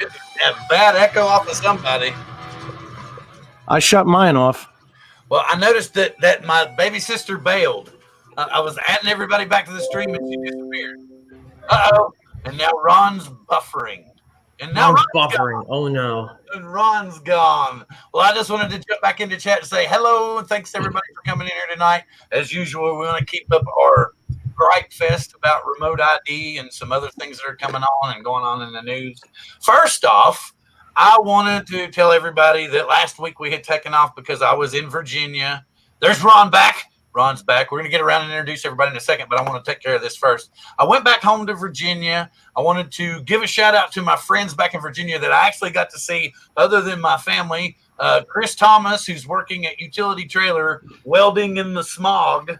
That bad echo off of somebody. I shut mine off. Well, I noticed that my baby sister bailed. I was adding everybody back to the stream, and she disappeared. Uh-oh. And now Ron's buffering. And now Ron's Ron's buffering. Gone. Oh, no. And Ron's gone. Well, I just wanted to jump back into chat and say hello, and thanks to everybody for coming in here tonight. As usual, we want to keep up our gripe fest about remote ID and some other things that are coming on and going on in the news. First off, I wanted to tell everybody that last week we had taken off because I was in Virginia. There's Ron back. Ron's back. We're going to get around and introduce everybody in a second, but I want to take care of this first. I went back home to Virginia. I wanted to give a shout out to my friends back in Virginia that I actually got to see other than my family. Chris Thomas, who's working at Utility Trailer, welding in the smog,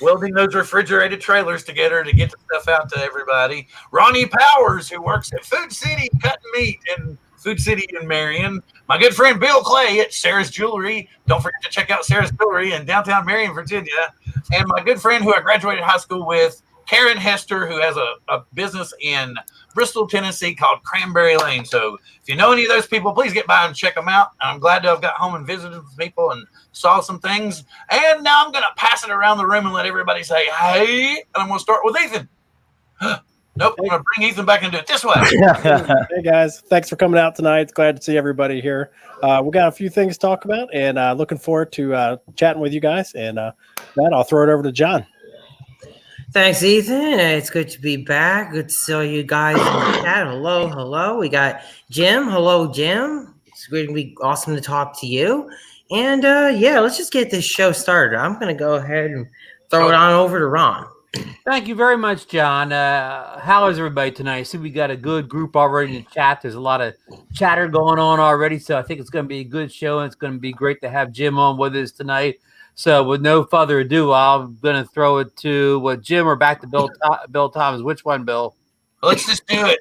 welding those refrigerated trailers together to get the stuff out to everybody. Ronnie Powers, who works at Food City cutting meat in Food City in Marion. My good friend Bill Clay at Sarah's Jewelry. Don't forget to check out Sarah's Jewelry in downtown Marion, Virginia. And my good friend who I graduated high school with, Karen Hester, who has a business in Bristol, Tennessee called Cranberry Lane. So if you know any of those people, please get by and check them out. I'm glad to have got home and visited with people and saw some things. And now I'm going to pass it around the room and let everybody say, hey. And I'm going to start with Ethan. Nope, I'm going to bring Ethan back and do it this way. Hey, guys. Thanks for coming out tonight. Glad to see everybody here. We got a few things to talk about, and looking forward to chatting with you guys. And that, I'll throw it over to John. Thanks, Ethan. It's good to be back. Good to see you guys in the chat. Hello, hello. We got Jim. Hello, Jim. It's going to be awesome to talk to you. And, yeah, let's just get this show started. I'm going to go ahead and throw it on over to Ron. Thank you very much, John. How is everybody tonight? I see we got a good group already in the chat. There's a lot of chatter going on already, so I think it's going to be a good show, and it's going to be great to have Jim on with us tonight. So with no further ado, I'm going to throw it to Jim or back to Bill Thomas. Which one, Bill? Let's just do it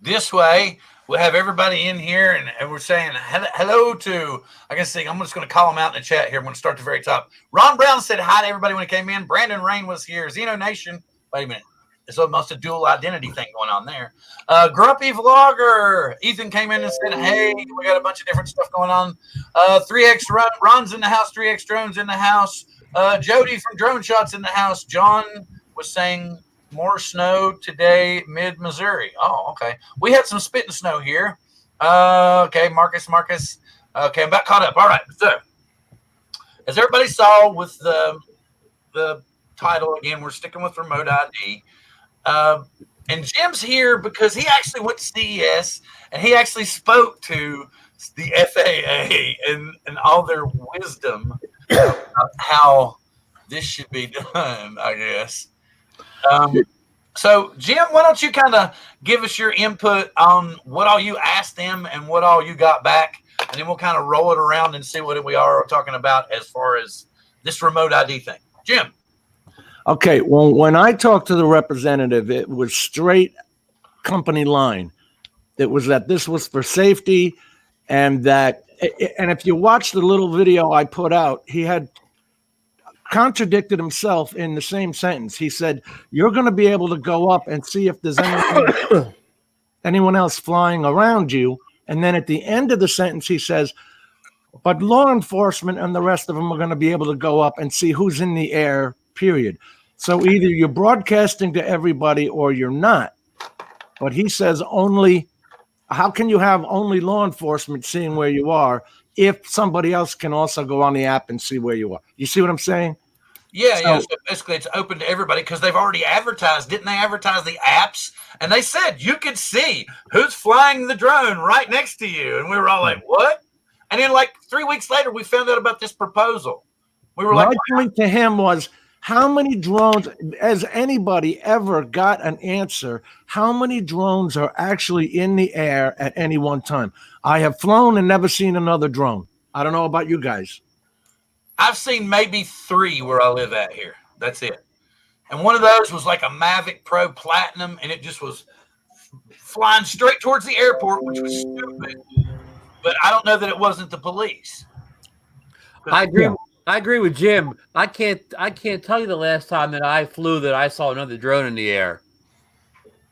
this way. We'll have everybody in here, and we're saying hello to, I guess I'm just going to call them out in the chat here. I'm going to start at the very top. Ron Brown said hi to everybody when he came in. Brandon Rain was here. Xeno Nation. Wait a minute. There's almost a dual identity thing going on there. Grumpy Vlogger. Ethan came in and said, hey, we got a bunch of different stuff going on. 3X Ron's in the house. 3X Drone's in the house. Jody from Drone Shots in the house. John was saying, more snow today, mid-Missouri. Oh, okay. We had some spitting snow here. Okay, Marcus. Okay, I'm about caught up. All right. So, as everybody saw with the title, again, we're sticking with remote ID. And Jim's here because he actually went to CES, and he actually spoke to the FAA and all their wisdom about how this should be done, I guess. So, Jim, why don't you kind of give us your input on what all you asked them and what all you got back, and then we'll kind of roll it around and see what we are talking about as far as this remote ID thing. Jim. Okay, well, when I talked to the representative, it was straight company line. It was that this was for safety, and if you watch the little video I put out, he had contradicted himself in the same sentence. He said, you're going to be able to go up and see if there's anyone else flying around you. And then at the end of the sentence, he says, but law enforcement and the rest of them are going to be able to go up and see who's in the air, period. So either you're broadcasting to everybody or you're not. But he says how can you have only law enforcement seeing where you are if somebody else can also go on the app and see where you are? You see what I'm saying? Yeah. So basically, it's open to everybody because they've already advertised. Didn't they advertise the apps? And they said you could see who's flying the drone right next to you. And we were all like, what? And then like 3 weeks later, we found out about this proposal. We were like, my point to him was, how many drones, has anybody ever got an answer? How many drones are actually in the air at any one time? I have flown and never seen another drone. I don't know about you guys. I've seen maybe 3 where I live at here. That's it. And one of those was like a Mavic Pro Platinum, and it just was flying straight towards the airport, which was stupid. But I don't know that it wasn't the police. I agree with Jim. I can't tell you the last time that I flew that I saw another drone in the air.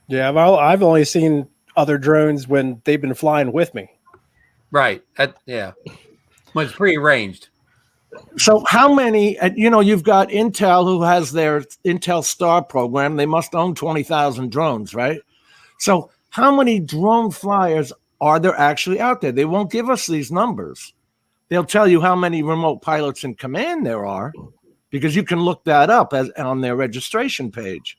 Yeah, well, I've only seen other drones when they've been flying with me. Right. Yeah. When it's prearranged. So how many, you've got Intel who has their Intel Star program. They must own 20,000 drones, right? So how many drone flyers are there actually out there? They won't give us these numbers. They'll tell you how many remote pilots in command there are, because you can look that up on their registration page.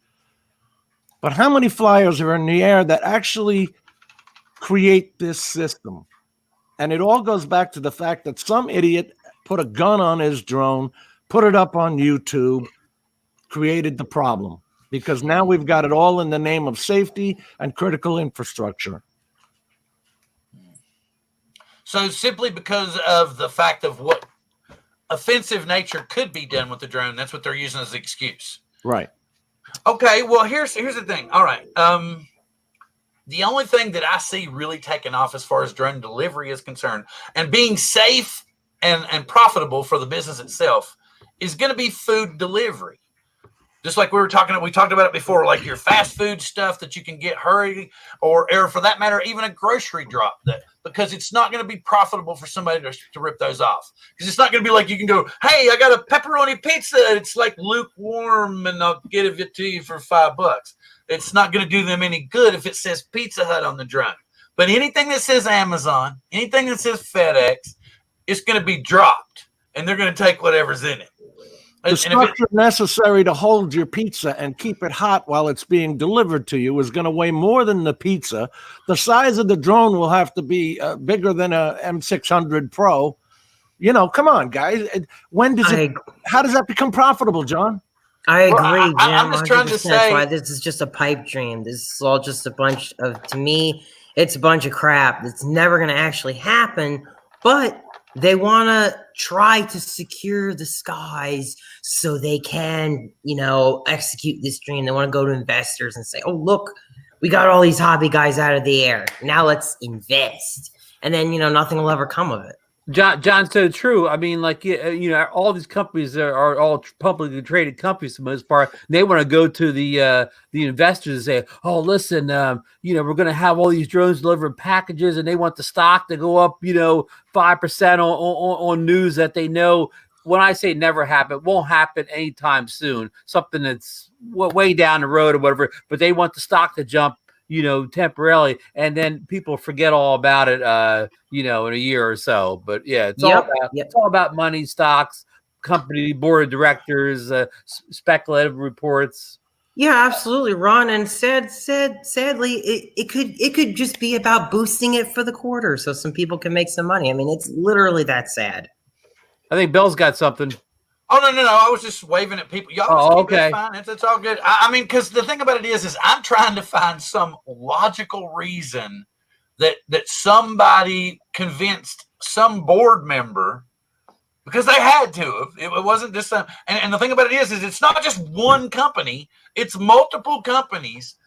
But how many flyers are in the air that actually create this system? And it all goes back to the fact that some idiot put a gun on his drone, put it up on YouTube, created the problem. Because now we've got it all in the name of safety and critical infrastructure. So simply because of the fact of what offensive nature could be done with the drone, that's what they're using as the excuse. Right. Okay, well, here's the thing. All right. The only thing that I see really taking off as far as drone delivery is concerned and being safe and profitable for the business itself is going to be food delivery. Just like we talked about it before, like your fast food stuff that you can get hurry, or for that matter, even a grocery drop, because it's not going to be profitable for somebody to rip those off. Because it's not going to be like you can go, hey, I got a pepperoni pizza. It's like lukewarm and I'll give it to you for $5. It's not going to do them any good if it says Pizza Hut on the drone. But anything that says Amazon, anything that says FedEx, it's going to be dropped, and they're going to take whatever's in it. The structure necessary to hold your pizza and keep it hot while it's being delivered to you is going to weigh more than the pizza. The size of the drone will have to be bigger than a M600 Pro. Come on, guys. How does that become profitable, John? I agree, Jim. I'm just trying to say why this is just a pipe dream. This is all just a bunch of, to me, it's a bunch of crap. It's never going to actually happen, but they want to try to secure the skies so they can, execute this dream. They want to go to investors and say, oh, look, we got all these hobby guys out of the air. Now let's invest. And then, nothing will ever come of it. John, so true. I mean, like, all these companies are all publicly traded companies for the most part. They want to go to the investors and say, oh, listen, we're going to have all these drones delivering packages, and they want the stock to go up, 5% on news that they know. When I say never happen, it won't happen anytime soon. Something that's way down the road or whatever, but they want the stock to jump, temporarily, and then people forget all about it, in a year or so. But yeah, it's all about money, stocks, company board of directors, speculative reports. Yeah, absolutely, Ron. And sadly, it could just be about boosting it for the quarter, so some people can make some money. I mean, it's literally that sad. I think Bill's got something. Oh, no. I was just waving at people. Y'all okay. Fine. It's all good. I mean, because the thing about it is I'm trying to find some logical reason that somebody convinced some board member, because they had to have. It wasn't just some. And the thing about it is it's not just one company. It's multiple companies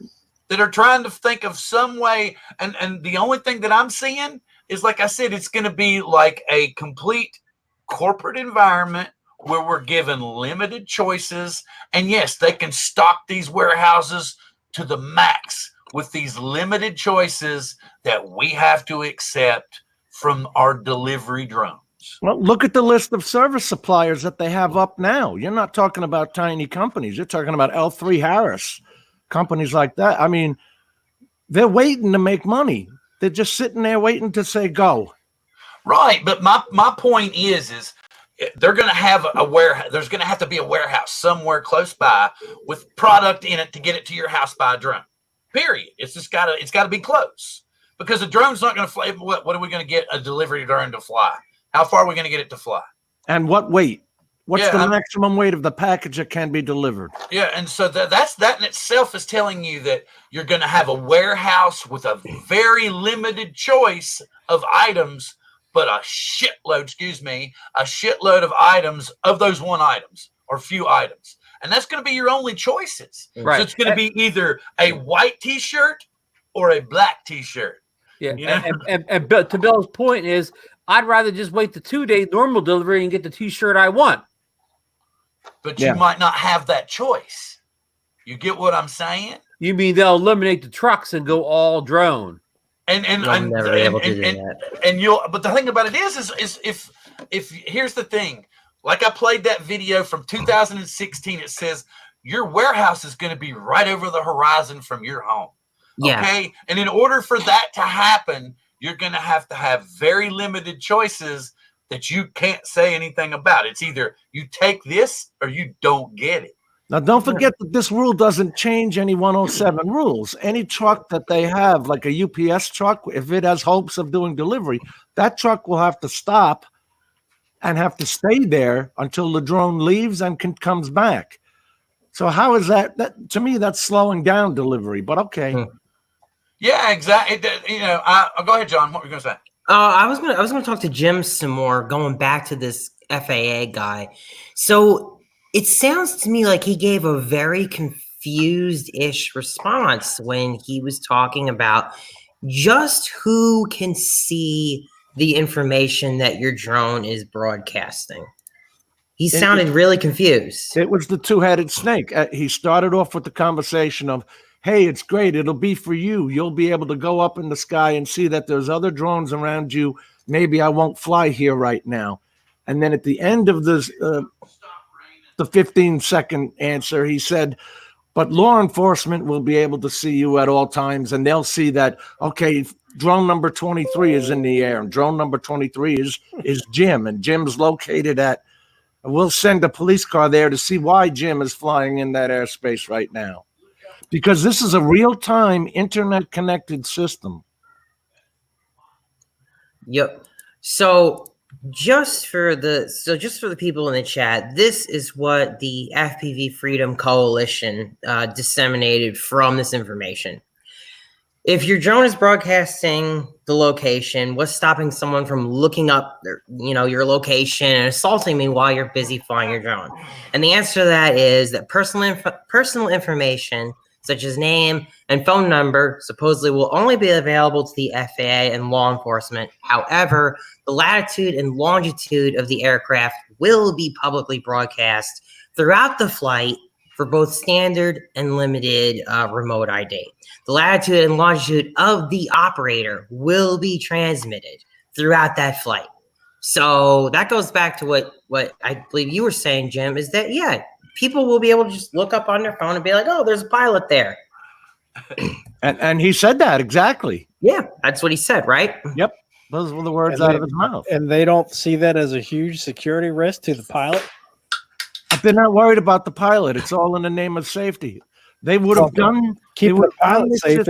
that are trying to think of some way. And the only thing that I'm seeing is, like I said, it's going to be like a complete corporate environment where we're given limited choices. And yes, they can stock these warehouses to the max with these limited choices that we have to accept from our delivery drones. Well, look at the list of service suppliers that they have up now. You're not talking about tiny companies. You're talking about L3 Harris, companies like that. I mean, they're waiting to make money. They're just sitting there waiting to say go. Right. But my point is they're going to have a warehouse. There's going to have to be a warehouse somewhere close by with product in it to get it to your house by a drone. Period. It's got to be close, because a drone's not going to fly. What are we going to get a delivery drone to fly? How far are we going to get it to fly? And what weight? What's the maximum weight of the package that can be delivered? Yeah, and so that in itself is telling you that you're going to have a warehouse with a very limited choice of items, but a shitload of items of those one items or few items. And that's going to be your only choices. Right. So it's going to be either a white T-shirt or a black T-shirt. Yeah. And to Bill's point is, I'd rather just wait the 2-day normal delivery and get the T-shirt I want. But you might not have that choice. You get what I'm saying? You mean they'll eliminate the trucks and go all drone? And You'll never be able to do that. And you'll. But the thing about it is if here's the thing. Like I played that video from 2016. It says your warehouse is going to be right over the horizon from your home. Yeah. Okay. And in order for that to happen, you're going to have very limited choices that you can't say anything about. It's either you take this or you don't get it. Now, don't forget that this rule doesn't change any 107 rules. Any truck that they have, like a UPS truck, if it has hopes of doing delivery, that truck will have to stop and have to stay there until the drone leaves and comes back. So how is that? That to me, that's slowing down delivery. But okay. Yeah, exactly. You know, go ahead, John. What were you going to say? I was gonna talk to Jim some more, going back to this FAA guy. So it sounds to me like he gave a very confused-ish response when he was talking about just who can see the information that your drone is broadcasting. He sounded really confused. It was the two-headed snake. He started off with the conversation of, hey, it's great. It'll be for you. You'll be able to go up in the sky and see that there's other drones around you. Maybe I won't fly here right now. And then at the end of this, the 15-second answer, he said, but law enforcement will be able to see you at all times, and they'll see that, okay, drone number 23 is in the air, and drone number 23 is Jim, and Jim's located at, we'll send a police car there to see why Jim is flying in that airspace right now. Because this is a real-time internet-connected system. Yep. So just for the people in the chat, this is what the FPV Freedom Coalition disseminated from this information. If your drone is broadcasting the location, what's stopping someone from looking up your location and assaulting me while you're busy flying your drone? And the answer to that is that personal information such as name and phone number supposedly will only be available to the FAA and law enforcement. However, the latitude and longitude of the aircraft will be publicly broadcast throughout the flight for both standard and limited remote ID. The latitude and longitude of the operator will be transmitted throughout that flight. So that goes back to what I believe you were saying, Jim, is that, yeah, people will be able to just look up on their phone and be like, oh, there's a pilot there. And he said that exactly. Yeah, that's what he said, right? Yep. Those were the words out of his mouth. And they don't see that as a huge security risk to the pilot? But they're not worried about the pilot. It's all in the name of safety. They would have done. Keeping the pilot safe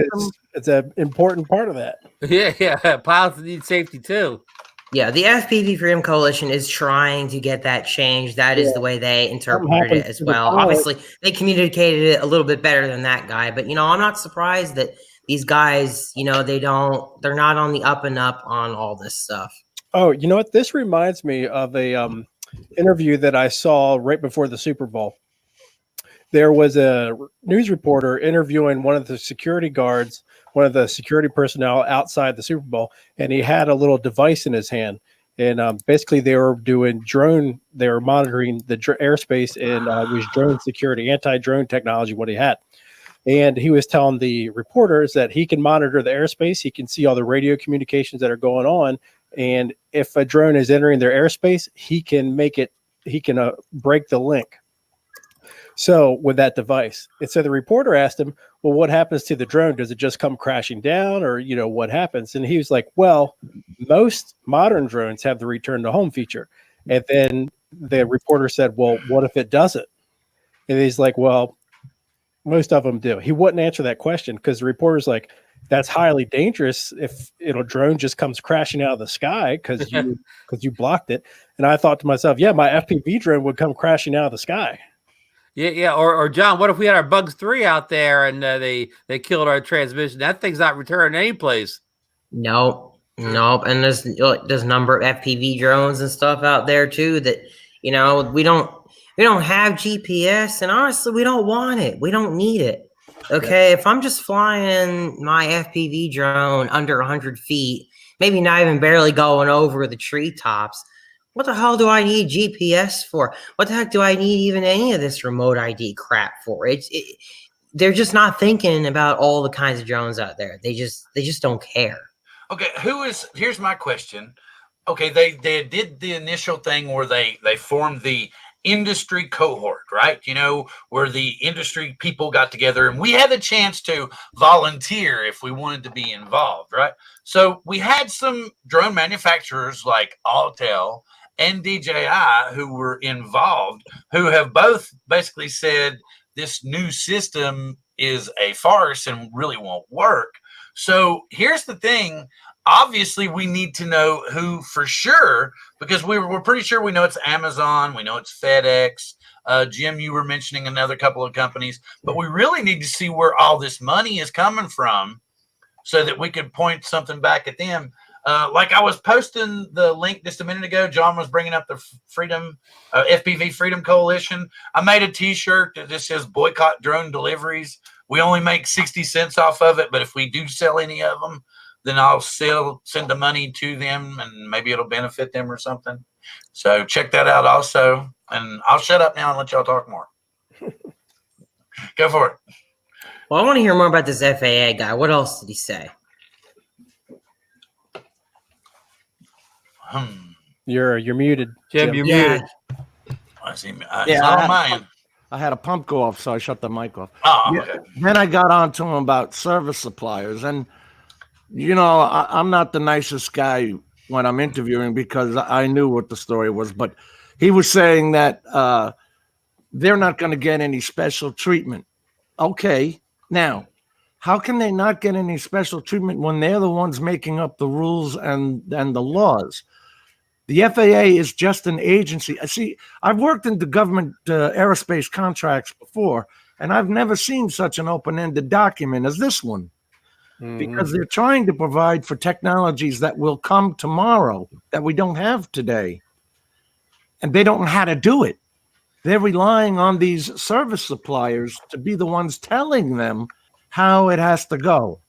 is an important part of that. Yeah. Pilots need safety too. Yeah, the FPV Freedom Coalition is trying to get that changed. That is the way they interpreted it as well. Obviously, they communicated it a little bit better than that guy. But, I'm not surprised that these guys, they're not on the up and up on all this stuff. Oh, you know what? This reminds me of a interview that I saw right before the Super Bowl. There was a news reporter interviewing one of the security guards, one of the security personnel outside the Super Bowl, and he had a little device in his hand. And basically they were monitoring the airspace, and it was drone security, anti-drone technology, what he had. And he was telling the reporters that he can monitor the airspace. He can see all the radio communications that are going on. And if a drone is entering their airspace, he can break the link. So with that device, and so the reporter asked him, well, what happens to the drone? Does it just come crashing down, or, what happens? And he was like, well, most modern drones have the return to home feature. And then the reporter said, well, what if it doesn't? And he's like, well, most of them do. He wouldn't answer that question because the reporter's like, that's highly dangerous if a drone just comes crashing out of the sky because you blocked it. And I thought to myself, yeah, my FPV drone would come crashing out of the sky. Yeah. Or John, what if we had our Bugs 3 out there and they killed our transmission? That thing's not returning any place. Nope. And there's a number of FPV drones and stuff out there too that we don't have GPS, and honestly, we don't want it. We don't need it. Okay, if I'm just flying my FPV drone under 100 feet, maybe not even barely going over the treetops, what the hell do I need GPS for? What the heck do I need even any of this remote ID crap for? they're just not thinking about all the kinds of drones out there. They just don't care. Okay, here's my question. Okay, they did the initial thing where they formed the industry cohort, right? You know, where the industry people got together and we had the chance to volunteer if we wanted to be involved, right? So we had some drone manufacturers like Autel and DJI who were involved, who have both basically said this new system is a farce and really won't work. So here's the thing. Obviously, we need to know who for sure, because we're pretty sure we know it's Amazon, we know it's FedEx. Jim, you were mentioning another couple of companies, but we really need to see where all this money is coming from so that we can point something back at them. Like I was posting the link just a minute ago. John was bringing up the FPV Freedom Coalition. I made a T-shirt that just says boycott drone deliveries. We only make 60 cents off of it, but if we do sell any of them, then I'll send the money to them and maybe it'll benefit them or something. So check that out also. And I'll shut up now and let y'all talk more. Go for it. Well, I want to hear more about this FAA guy. What else did he say? You're muted, Jim. You're muted. I see. It's not on mine. I had a pump go off, so I shut the mic off. Oh, okay. Then I got on to him about service suppliers. And, you know, I'm not the nicest guy when I'm interviewing because I knew what the story was. But he was saying that they're not going to get any special treatment. Okay. Now, how can they not get any special treatment when they're the ones making up the rules and the laws? The FAA is just an agency. See, I've worked in the government aerospace contracts before, and I've never seen such an open-ended document as this one, because they're trying to provide for technologies that will come tomorrow that we don't have today, and they don't know how to do it. They're relying on these service suppliers to be the ones telling them how it has to go.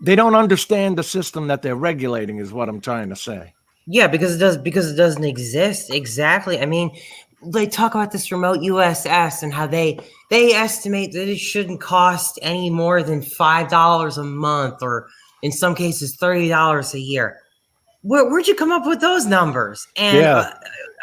They don't understand the system that they're regulating is what I'm trying to say. Yeah, because it doesn't exist. Exactly. I mean, they talk about this remote USS and how they estimate that it shouldn't cost any more than $5 a month, or in some cases $30 a year. Where'd you come up with those numbers? And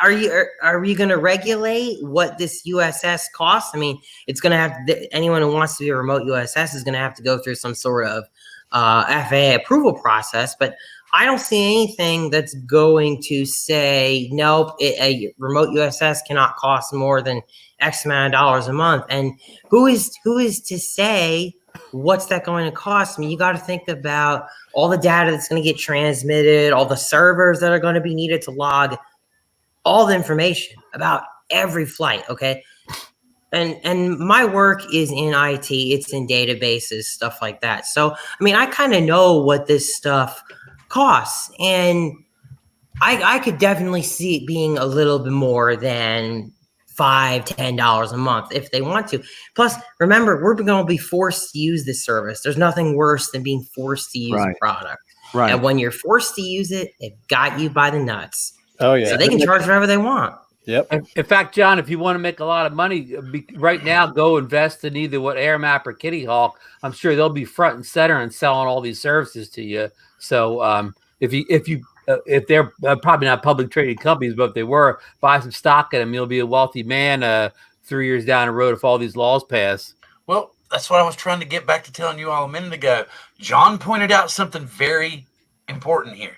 are you going to regulate what this USS costs? I mean, it's going to have anyone who wants to be a remote USS is going to have to go through some sort of FAA approval process, but I don't see anything that's going to say, nope, a remote USS cannot cost more than X amount of dollars a month. And who is to say what's that going to cost? I mean, you got to think about all the data that's going to get transmitted, all the servers that are going to be needed to log all the information about every flight. Okay. And my work is in IT, it's in databases, stuff like that. So, I mean, I kind of know what this stuff costs, and I could definitely see it being a little bit more than $5-10 a month if they want to. Plus, remember, we're going to be forced to use this service. There's nothing worse than being forced to use a product. Right. And when you're forced to use it, it got you by the nuts. Oh, yeah. So they can charge whatever they want. Yep. In fact, John, if you want to make a lot of money right now, go invest in either what AirMap or Kitty Hawk. I'm sure they'll be front and center and selling all these services to you. So if they're probably not public traded companies, but if they were, buy some stock in them, you'll be a wealthy man 3 years down the road if all these laws pass. Well, that's what I was trying to get back to telling you all a minute ago. John pointed out something very important here.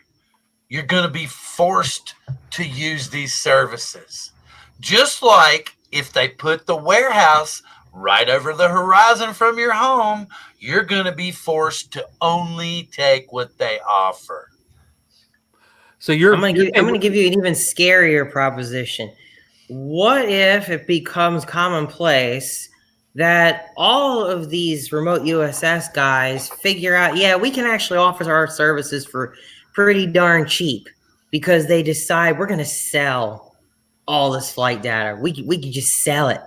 You're going to be forced to use these services. Just like if they put the warehouse right over the horizon from your home, you're going to be forced to only take what they offer. So I'm going to give you an even scarier proposition. What if it becomes commonplace that all of these remote USS guys figure out, yeah, we can actually offer our services for pretty darn cheap, because they decide we're going to sell all this flight data. We could just sell it.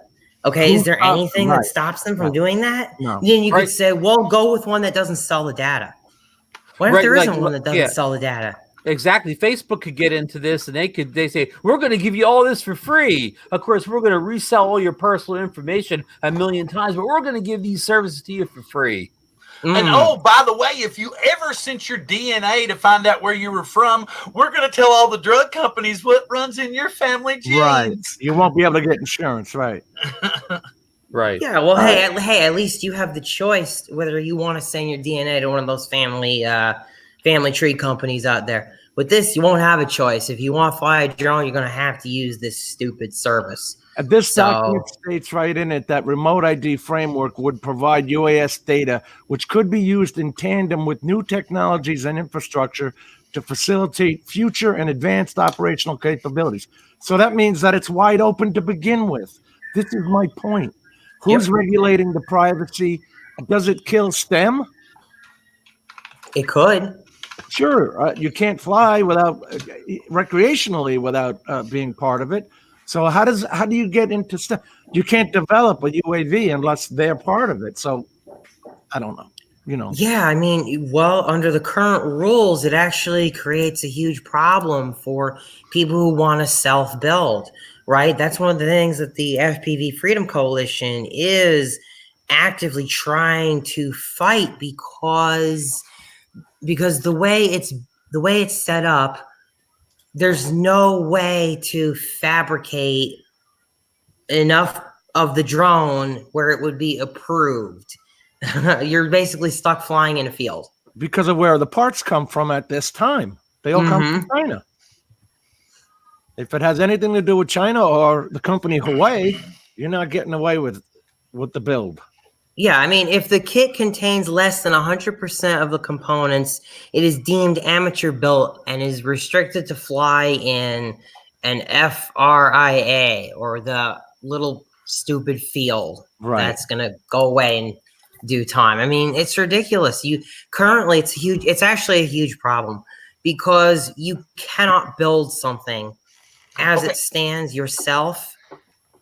Okay. Is there anything that stops them from doing that? No. Then you could say, well, go with one that doesn't sell the data. What if there isn't one that doesn't sell the data? Exactly. Facebook could get into this and they say, we're going to give you all this for free. Of course, we're going to resell all your personal information a million times, but we're going to give these services to you for free. And oh, by the way, if you ever sent your DNA to find out where you were from, we're going to tell all the drug companies what runs in your family genes. Right. You won't be able to get insurance, right? Right. Yeah, well, hey, at least you have the choice whether you want to send your DNA to one of those family tree companies out there. With this, you won't have a choice. If you want to fly a drone, you're going to have to use this stupid service. This document states right in it that remote ID framework would provide UAS data, which could be used in tandem with new technologies and infrastructure to facilitate future and advanced operational capabilities. So that means that it's wide open to begin with. This is my point. Who's regulating the privacy? Does it kill STEM? It could. Sure. You can't fly without recreationally without being part of it. So how do you get into STEM? You can't develop a UAV unless they're part of it. So I don't know. Yeah, I mean, well, under the current rules, it actually creates a huge problem for people who want to self-build, right? That's one of the things that the FPV Freedom Coalition is actively trying to fight because the way it's set up, there's no way to fabricate enough of the drone where it would be approved. You're basically stuck flying in a field. Because of where the parts come from at this time. They all come from China. If it has anything to do with China or the company Huawei, you're not getting away with the build. Yeah, I mean, if the kit contains less than 100% of the components, it is deemed amateur built and is restricted to fly in an FRIA, or the little stupid field that's going to go away in due time. I mean, it's ridiculous. Currently it's actually a huge problem because you cannot build something as it stands yourself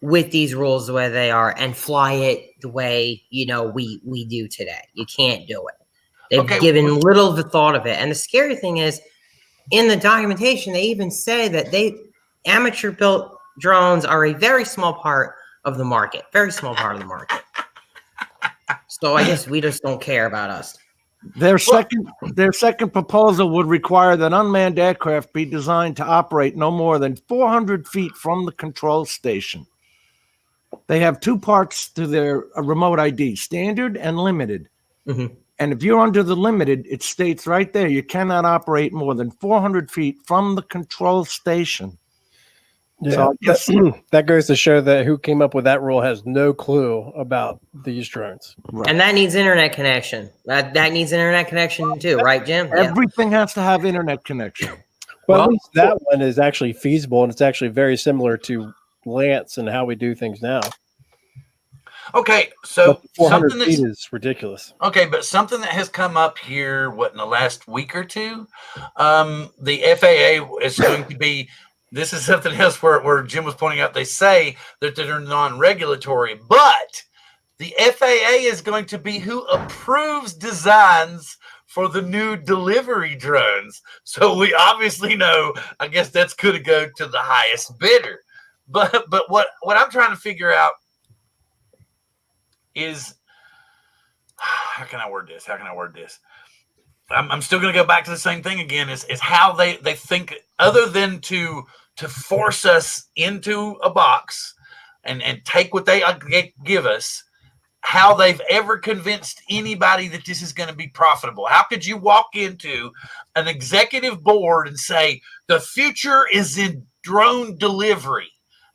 with these rules the way they are and fly it the way we do today. You can't do it. They've given little of the thought of it. And the scary thing is, in the documentation, they even say that amateur built drones are a very small part of the market. Very small part of the market. So I guess we just don't care about us. Their second proposal would require that unmanned aircraft be designed to operate no more than 400 feet from the control station. They have two parts to their remote ID, standard and limited. And if you're under the limited, it states right there, you cannot operate more than 400 feet from the control station. Yeah, so that goes to show that who came up with that rule has no clue about these drones. Right. And that needs internet connection. That needs internet connection too, right, Jim? Everything has to have internet connection. Well, at least that one is actually feasible, and it's actually very similar to Lance and how we do things now. Okay, so 400 feet is ridiculous. Okay, but something that has come up here, in the last week or two, the FAA is going to be. This is something else where Jim was pointing out. They say that they're non-regulatory, but the FAA is going to be who approves designs for the new delivery drones. So we obviously know. I guess that's going to go to the highest bidder. But what I'm trying to figure out is how can I word this? I'm still going to go back to the same thing again. Is how they think, other than to force us into a box and take what they give us, how they've ever convinced anybody that this is going to be profitable. How could you walk into an executive board and say the future is in drone delivery?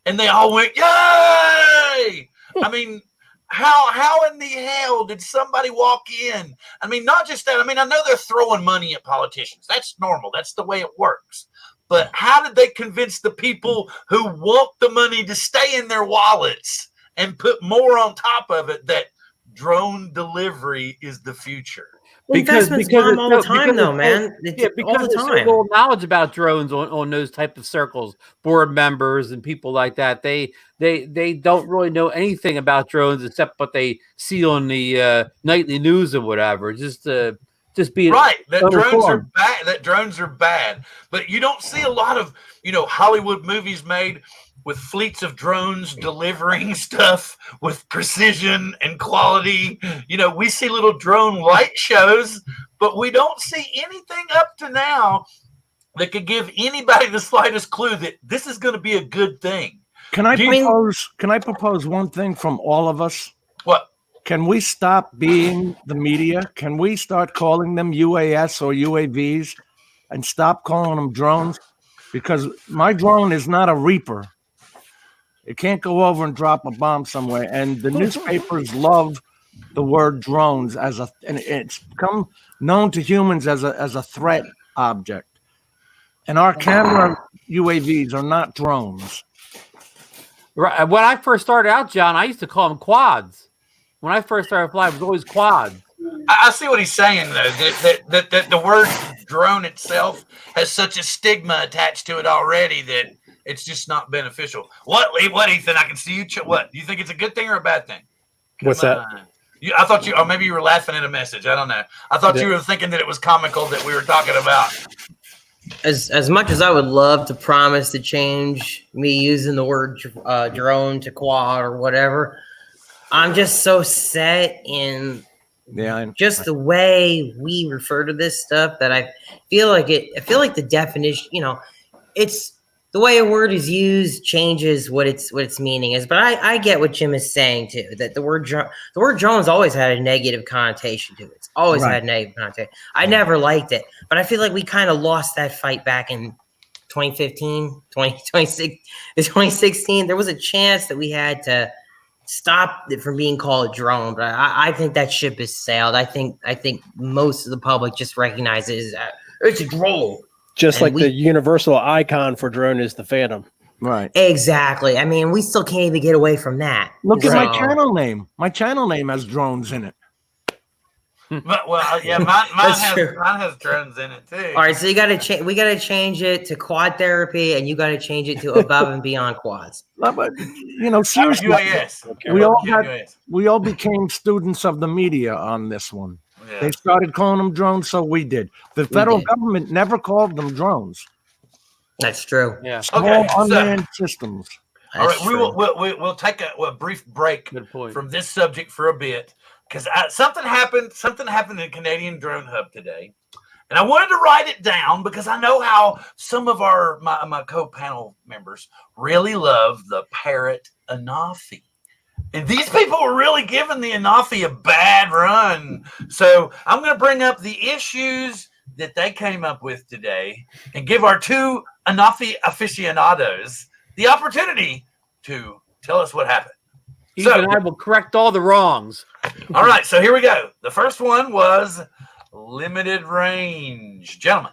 And they all went, yay! I mean, how in the hell did somebody walk in? I mean, not just that. I mean, I know they're throwing money at politicians. That's normal. That's the way it works. But how did they convince the people who want the money to stay in their wallets and put more on top of it that drone delivery is the future? Because all the time, though, man. Yeah, because there's so little knowledge about drones on those type of circles, board members and people like that. They don't really know anything about drones except what they see on the nightly news or whatever. Just just being right. That drones are uninformed. bad. That drones are bad. But you don't see a lot of, Hollywood movies made with fleets of drones delivering stuff with precision and quality. We see little drone light shows, but we don't see anything up to now that could give anybody the slightest clue that this is going to be a good thing. Can I propose one thing from all of us? What? Can we stop being the media? Can we start calling them UAS or UAVs and stop calling them drones? Because my drone is not a Reaper. It can't go over and drop a bomb somewhere. And the newspapers love the word drones and it's become known to humans as a threat object. And our camera UAVs are not drones. Right. When I first started out, John, I used to call them quads. When I first started flying, it was always quads. I see what he's saying, though, that the word drone itself has such a stigma attached to it already that it's just not beneficial. What, Ethan? I can see you. What? Do you think it's a good thing or a bad thing? What's that? I thought or maybe you were laughing at a message. I don't know. I thought you were thinking that it was comical that we were talking about. As much as I would love to promise to change me using the word drone to quad or whatever, I'm just so set in just the way we refer to this stuff that I feel like the definition, it's the way a word is used changes what its meaning is. But I get what Jim is saying too, that the word drone's always had a negative connotation to it. It's always had a negative connotation. I never liked it, but I feel like we kind of lost that fight back in 2015, 2016. There was a chance that we had to stop it from being called drone, but I think that ship has sailed. I think most of the public just recognizes that it's a drone. Just like the universal icon for drone is the Phantom. Right. Exactly. I mean, we still can't even get away from that. Look at my channel name. My channel name has drones in it. Well, yeah, mine has drones in it too. All right, so we got to change it to quad therapy, and you got to change it to above and beyond quads. But seriously, we all became students of the media on this one. Yeah. They started calling them drones, so we did. The federal government never called them drones. That's true. Yeah. Small unmanned systems. All right, we'll take a brief break from this subject for a bit because something happened in Canadian Drone Hub today, and I wanted to write it down because I know how some of my co-panel members really love the parrot Anafi. And these people were really giving the Anafi a bad run. So I'm going to bring up the issues that they came up with today and give our two Anafi aficionados the opportunity to tell us what happened. Ethan and I will correct all the wrongs. All right, so here we go. The first one was limited range. Gentlemen.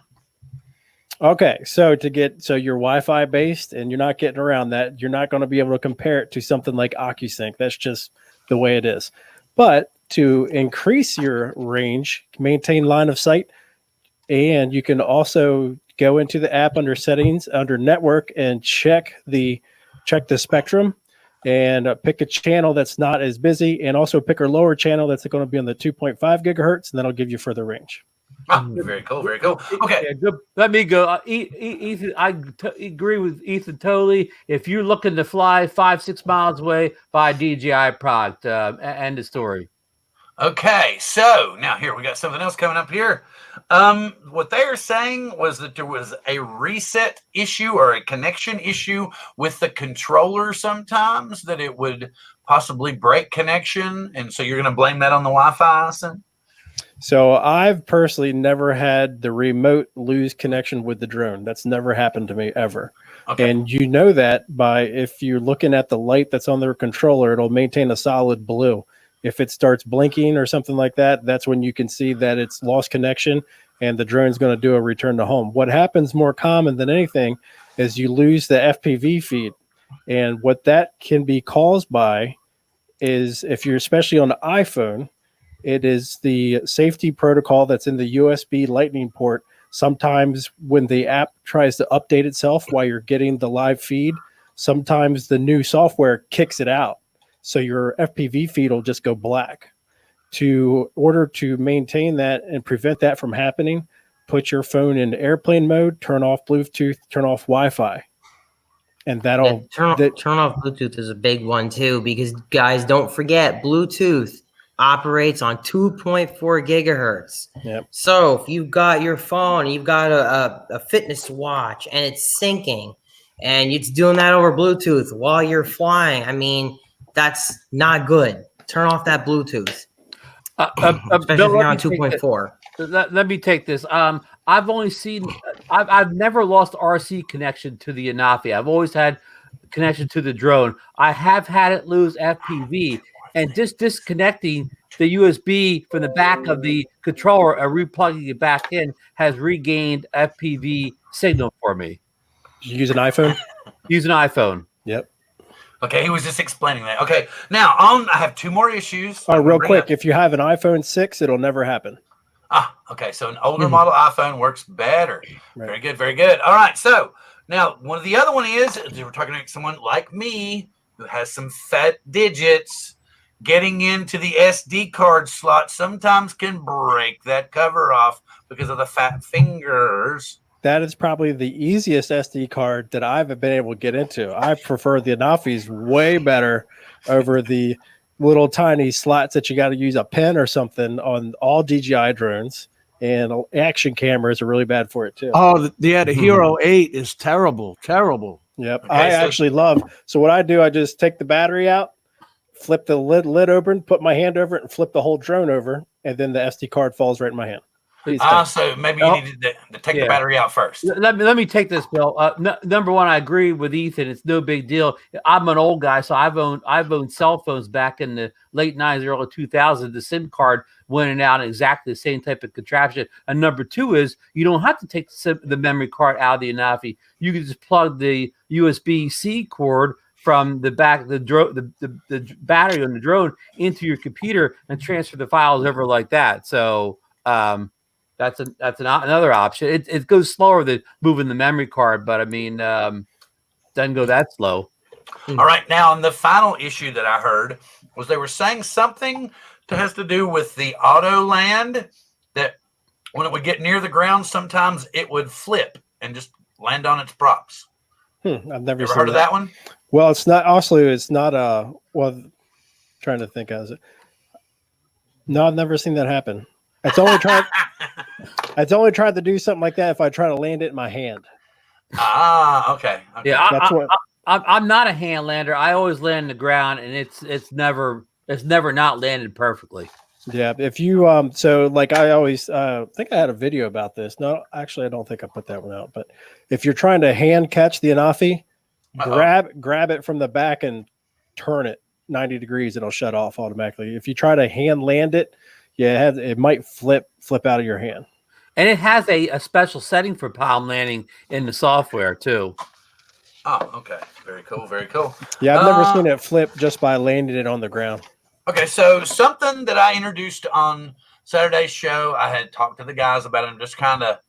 Okay, so you're Wi-Fi based and you're not getting around that. You're not going to be able to compare it to something like OcuSync. That's just the way it is. But to increase your range, maintain line of sight, and you can also go into the app under settings, under network, and check the spectrum and pick a channel that's not as busy, and also pick a lower channel that's going to be on the 2.5 gigahertz, and that'll give you further range. Ah, very cool, very cool. Okay, yeah, good. Let me go. Ethan, I agree with Ethan totally. If you're looking to fly 5-6 miles away, buy a DJI product. End of story. Okay, so now here we got something else coming up here. What they are saying was that there was a reset issue or a connection issue with the controller sometimes, that it would possibly break connection, and so you're going to blame that on the Wi-Fi, Austin? So I've personally never had the remote lose connection with the drone. That's never happened to me ever. Okay. And you know that by if you're looking at the light that's on their controller, it'll maintain a solid blue. If it starts blinking or something like that, that's when you can see that it's lost connection and the drone's going to do a return to home. What happens more common than anything is you lose the FPV feed. And what that can be caused by is, if you're especially on the iPhone, it is the safety protocol that's in the USB Lightning port. Sometimes when the app tries to update itself while you're getting the live feed, sometimes the new software kicks it out. So your FPV feed will just go black. To order to maintain that and prevent that from happening, put your phone in airplane mode, turn off Bluetooth, turn off Wi-Fi, and that'll turn off Bluetooth is a big one too, because guys, don't forget Bluetooth operates on 2.4 gigahertz. Yep. So if you've got your phone, you've got a fitness watch, and it's syncing, and it's doing that over Bluetooth while you're flying, I mean, that's not good. Turn off that Bluetooth, especially Bill, if you're on 2.4. Let me take this. I've only seen. I've never lost RC connection to the Anafi. I've always had connection to the drone. I have had it lose FPV, and just disconnecting the USB from the back of the controller and replugging it back in has regained FPV signal for me. Did you use an iPhone? Use an iPhone. Yep. Okay, he was just explaining that. Okay, now I have two more issues. Oh, real quick, if you have an iPhone 6, it'll never happen. Okay, so an older model iPhone works better. Right. Very good, very good. All right, so now one of the other one is we're talking to someone like me who has some fat digits. Getting into the SD card slot sometimes can break that cover off because of the fat fingers. That is probably the easiest SD card that I've been able to get into. I prefer the Anafis way better over the little tiny slots that you got to use a pen or something on all DJI drones, and action cameras are really bad for it too. Oh, yeah, the Hero 8 is terrible. Yep. Okay, I actually love. So what I do, I just take the battery out, flip the lid open, put my hand over it, and flip the whole drone over, and then the SD card falls right in my hand. So maybe you needed to take the battery out first. Let me take this, Bill. Number one, I agree with Ethan. It's no big deal. I'm an old guy, so I've owned cell phones back in the late 90s, early 2000s. The SIM card went in and out exactly the same type of contraption. And number two is you don't have to take the memory card out of the Anafi. You can just plug the USB-C cord from the back of the battery on the drone into your computer and transfer the files over like that. So that's another option. It goes slower than moving the memory card, but I mean, doesn't go that slow. All right, now, and the final issue that I heard was they were saying something that has to do with the auto land, that when it would get near the ground, sometimes it would flip and just land on its props. I've never Ever heard of that one? Well, it's not. Also, it's not trying to think as it. No, I've never seen that happen. It's only tried. It's only tried to do something like that if I try to land it in my hand. Okay. Yeah, I'm not a hand lander. I always land on the ground, and it's never not landed perfectly. Yeah, if you so like I always think I had a video about this. No, actually, I don't think I put that one out. But if you're trying to hand catch the Anafi, grab it from the back and turn it 90 degrees. It'll shut off automatically. If you try to hand land it, it might flip out of your hand. And it has a special setting for palm landing in the software too. Oh, okay. Very cool. Very cool. Yeah, I've never seen it flip just by landing it on the ground. Okay, so something that I introduced on Saturday's show, I had talked to the guys about it, and just kind of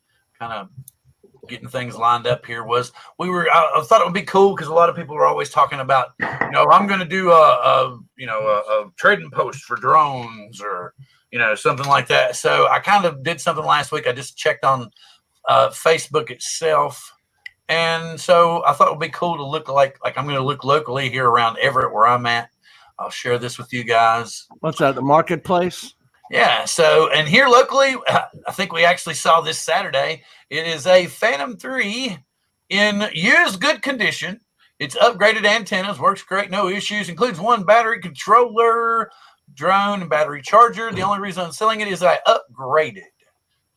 getting things lined up here was I thought it would be cool because a lot of people are always talking about, I'm going to do a trading post for drones or, something like that. So I kind of did something last week. I just checked on Facebook itself. And so I thought it would be cool to look like I'm going to look locally here around Everett where I'm at. I'll share this with you guys. What's that, the marketplace? Yeah. So, and here locally, I think we actually saw this Saturday. It is a Phantom 3 in used good condition. It's upgraded antennas, works great, no issues, includes one battery controller, drone, and battery charger. The only reason I'm selling it is I upgraded.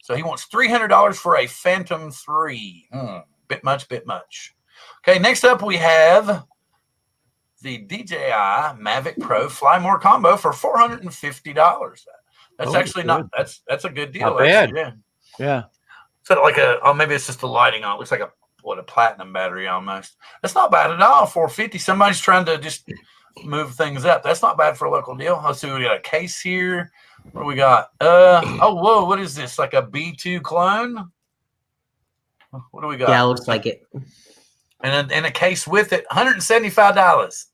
So he wants $300 for a Phantom 3. Bit much. Okay, next up we have the DJI Mavic Pro Fly More combo for $450. That's actually good. that's a good deal. Not bad. Actually, Yeah. So like maybe it's just the lighting on it. Looks like a platinum battery almost. That's not bad at all. $450. Somebody's trying to just move things up. That's not bad for a local deal. Let's see, we got a case here. What do we got? Whoa, what is this? Like a B2 clone? What do we got? Yeah, it looks like it. And a case with it, $175.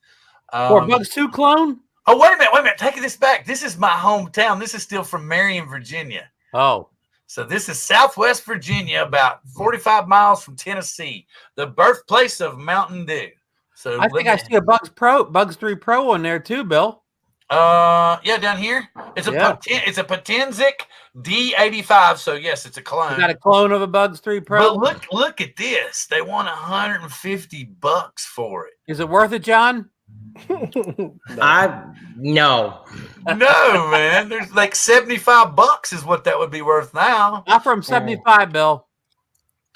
$4 2 clone? Oh, wait a minute. Taking this back. This is my hometown. This is still from Marion, Virginia. Oh, So this is Southwest Virginia, about 45 miles from Tennessee, the birthplace of Mountain Dew. So I think I see a Bugs 3 Pro on there too, Bill. yeah, down here. It's a Potenzic D85. So yes, it's a clone. You got a clone of a Bugs 3 Pro. But look at this. They want $150 for it. Is it worth it, John? No. No, man. There's like $75 is what that would be worth now. Not from 75, Bill.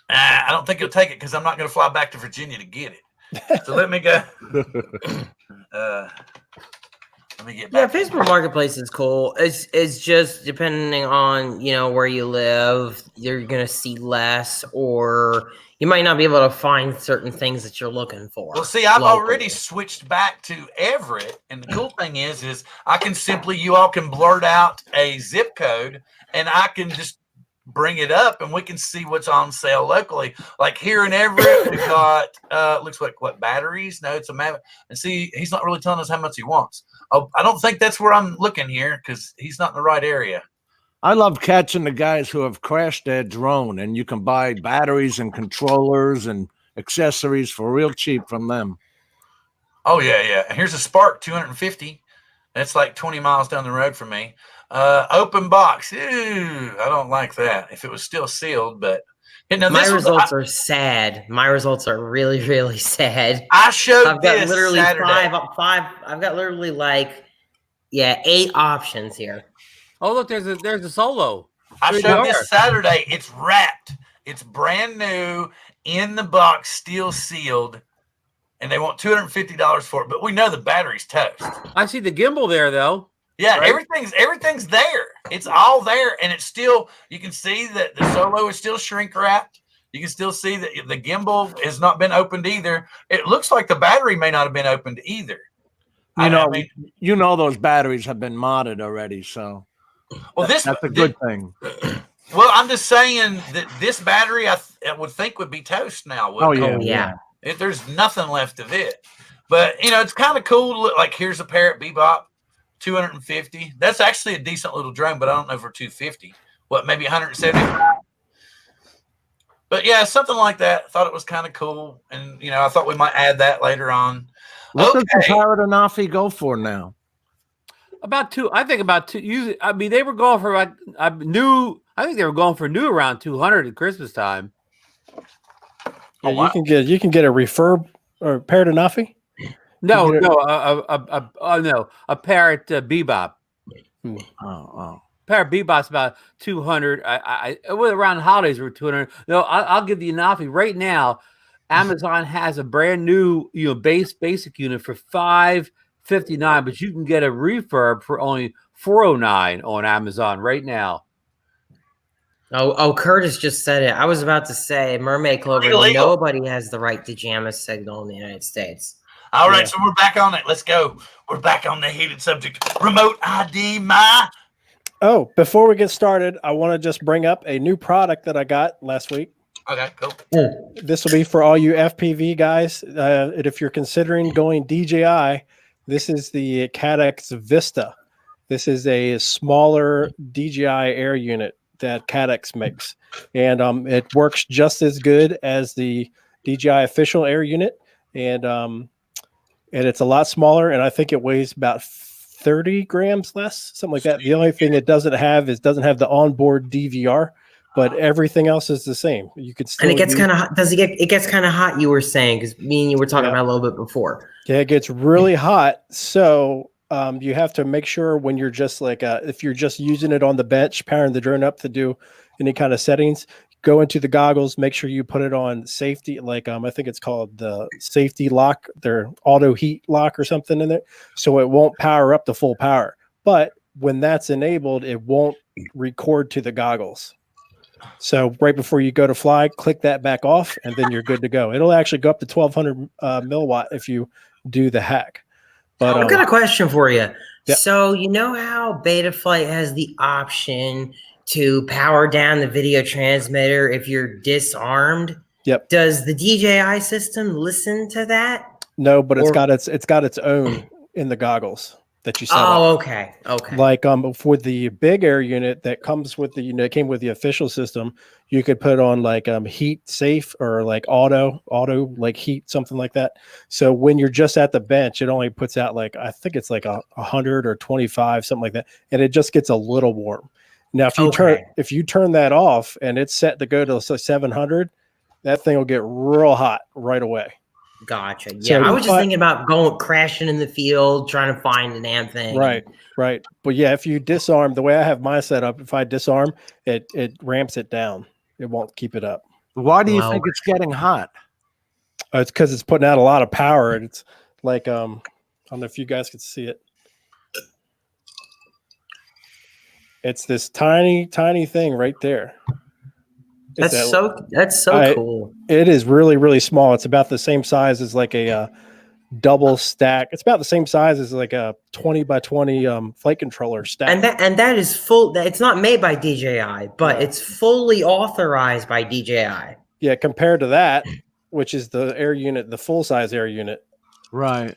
I don't think he'll take it because I'm not going to fly back to Virginia to get it. So let me go. Let me get back. Yeah, Facebook Marketplace is cool. It's just depending on where you live, you're gonna see less, or you might not be able to find certain things that you're looking for. Well, see, I've locally. already switched back to Everett, and the cool thing is I can you all can blurt out a zip code, and I can just bring it up, and we can see what's on sale locally. Like here in Everett, we got looks like what batteries? No, it's a map. And see, he's not really telling us how much he wants. Oh, I don't think that's where I'm looking here because he's not in the right area. I love catching the guys who have crashed their drone, and you can buy batteries and controllers and accessories for real cheap from them. Oh yeah. And here's a Spark 250. That's like 20 miles down the road from me. Open box. Ooh, I don't like that. If it was still sealed, but my results are sad. My results are really, really sad. I showed I've got this literally Saturday. five. I've got literally 8 options here. Oh, look, there's a Solo. I showed this Saturday. It's wrapped. It's brand new in the box, still sealed, and they want $250 for it. But we know the battery's toast. I see the gimbal there, though. Yeah, right? everything's there. It's all there, and it's still. You can see that the Solo is still shrink wrapped. You can still see that the gimbal has not been opened either. It looks like the battery may not have been opened either. You know those batteries have been modded already, so that's a good thing. Well, I'm just saying that this battery I would think would be toast now. Oh yeah. There's nothing left of it, but it's kind of cool to look. Like here's a Parrot Bebop. 250. That's actually a decent little drone, but I don't know for 250. What, maybe 175? But yeah, something like that. I thought it was kind of cool, and I thought we might add that later on. What does the Parrot Anafi go for now? About two. I think about two. Usually, I mean, they were going for like new. I think they were going for new around 200 at Christmas time. Yeah, wow. You can get a refurb or Parrot Anafi. No, a Parrot Bebop. Parrot Bebop's about 200. It was around the holidays were 200. No, I'll give the Anafi right now. Amazon has a brand new basic unit for $559, but you can get a refurb for only $409 on Amazon right now. Oh, Curtis just said it. I was about to say, Mermaid Clover. Nobody has the right to jam a signal in the United States. All right, so we're back on it. Let's go. We're back on the heated subject. Remote ID, Oh, before we get started, I want to just bring up a new product that I got last week. Okay, cool. This will be for all you FPV guys. And if you're considering going DJI, this is the Cadex Vista. This is a smaller DJI air unit that Cadex makes. And it works just as good as the DJI official air unit. And it's a lot smaller, and I think it weighs about 30 grams less, something like that. The only thing it doesn't have the onboard DVR, but everything else is the same. You could still. And it gets kind of hot. It gets kind of hot. You were saying because me and you were talking about a little bit before. Yeah, it gets really hot. So you have to make sure when you're just if you're just using it on the bench, powering the drone up to do any kind of settings. Go into the goggles, make sure you put it on safety, I think it's called the safety lock, their auto heat lock or something in there, so it won't power up to full power. But when that's enabled, it won't record to the goggles. So right before you go to fly, click that back off, and then you're good to go. It'll actually go up to 1200 milliwatt if you do the hack. But I've got a question for you. Yeah. So how Betaflight has the option to power down the video transmitter if you're disarmed. Yep. Does the DJI system listen to that? No, but it's got its own in the goggles. that you set up. Oh, okay. Okay. Like for the big air unit that comes with the, it came with the official system, you could put on like heat safe or like auto like heat, something like that. So when you're just at the bench, it only puts out like, I think it's like 100 or 25, something like that, and it just gets a little warm. Now if you turn that off and it's set to go to 700, that thing will get real hot right away. Gotcha. Yeah, So I was just thinking about going crashing in the field, trying to find the damn thing. Right. But yeah, if you disarm, the way I have mine set up, if I disarm, it ramps it down. It won't keep it up. Why do you think it's getting hot? It's because it's putting out a lot of power. And it's like, I don't know if you guys can see it. It's this tiny, tiny thing right there. That's so cool. It is really, really small. It's about the same size as like a double stack. It's about the same size as like a 20 by 20 flight controller stack. And that is full. It's not made by DJI, but it's fully authorized by DJI. Yeah, compared to that, which is the air unit, the full size air unit. Right.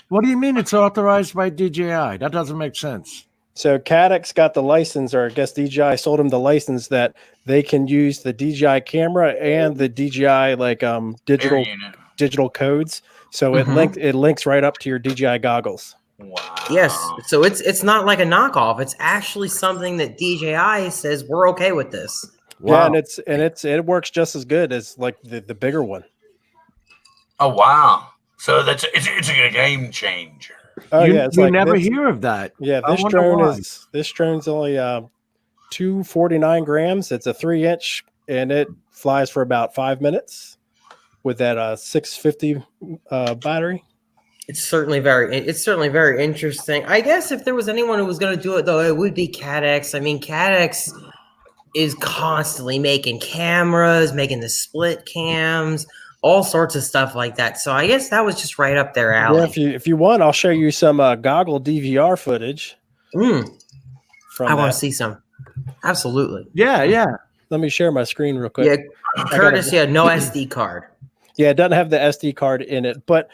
What do you mean it's authorized by DJI? That doesn't make sense. So Cadix got the license, or I guess DJI sold them the license that they can use the DJI camera and the DJI like digital codes. So it links right up to your DJI goggles. Wow. Yes. So it's not like a knockoff. It's actually something that DJI says we're okay with this. Wow. Yeah, and it works just as good as like the bigger one. Oh wow! So it's a game changer. Oh you, yeah, it's you like never hear of that. Yeah, I wonder why. this drone's only 249 grams. It's a 3-inch, and it flies for about 5 minutes with that 650 battery. It's certainly very interesting. I guess if there was anyone who was going to do it though, it would be Cadix. I mean, Cadix is constantly making cameras, making the split cams, all sorts of stuff like that. So I guess that was just right up their alley. Yeah, if you want, I'll show you some goggle DVR footage. I want to see some. Absolutely. Yeah. Let me share my screen real quick. Yeah, courtesy of no SD card. Yeah, it doesn't have the SD card in it, but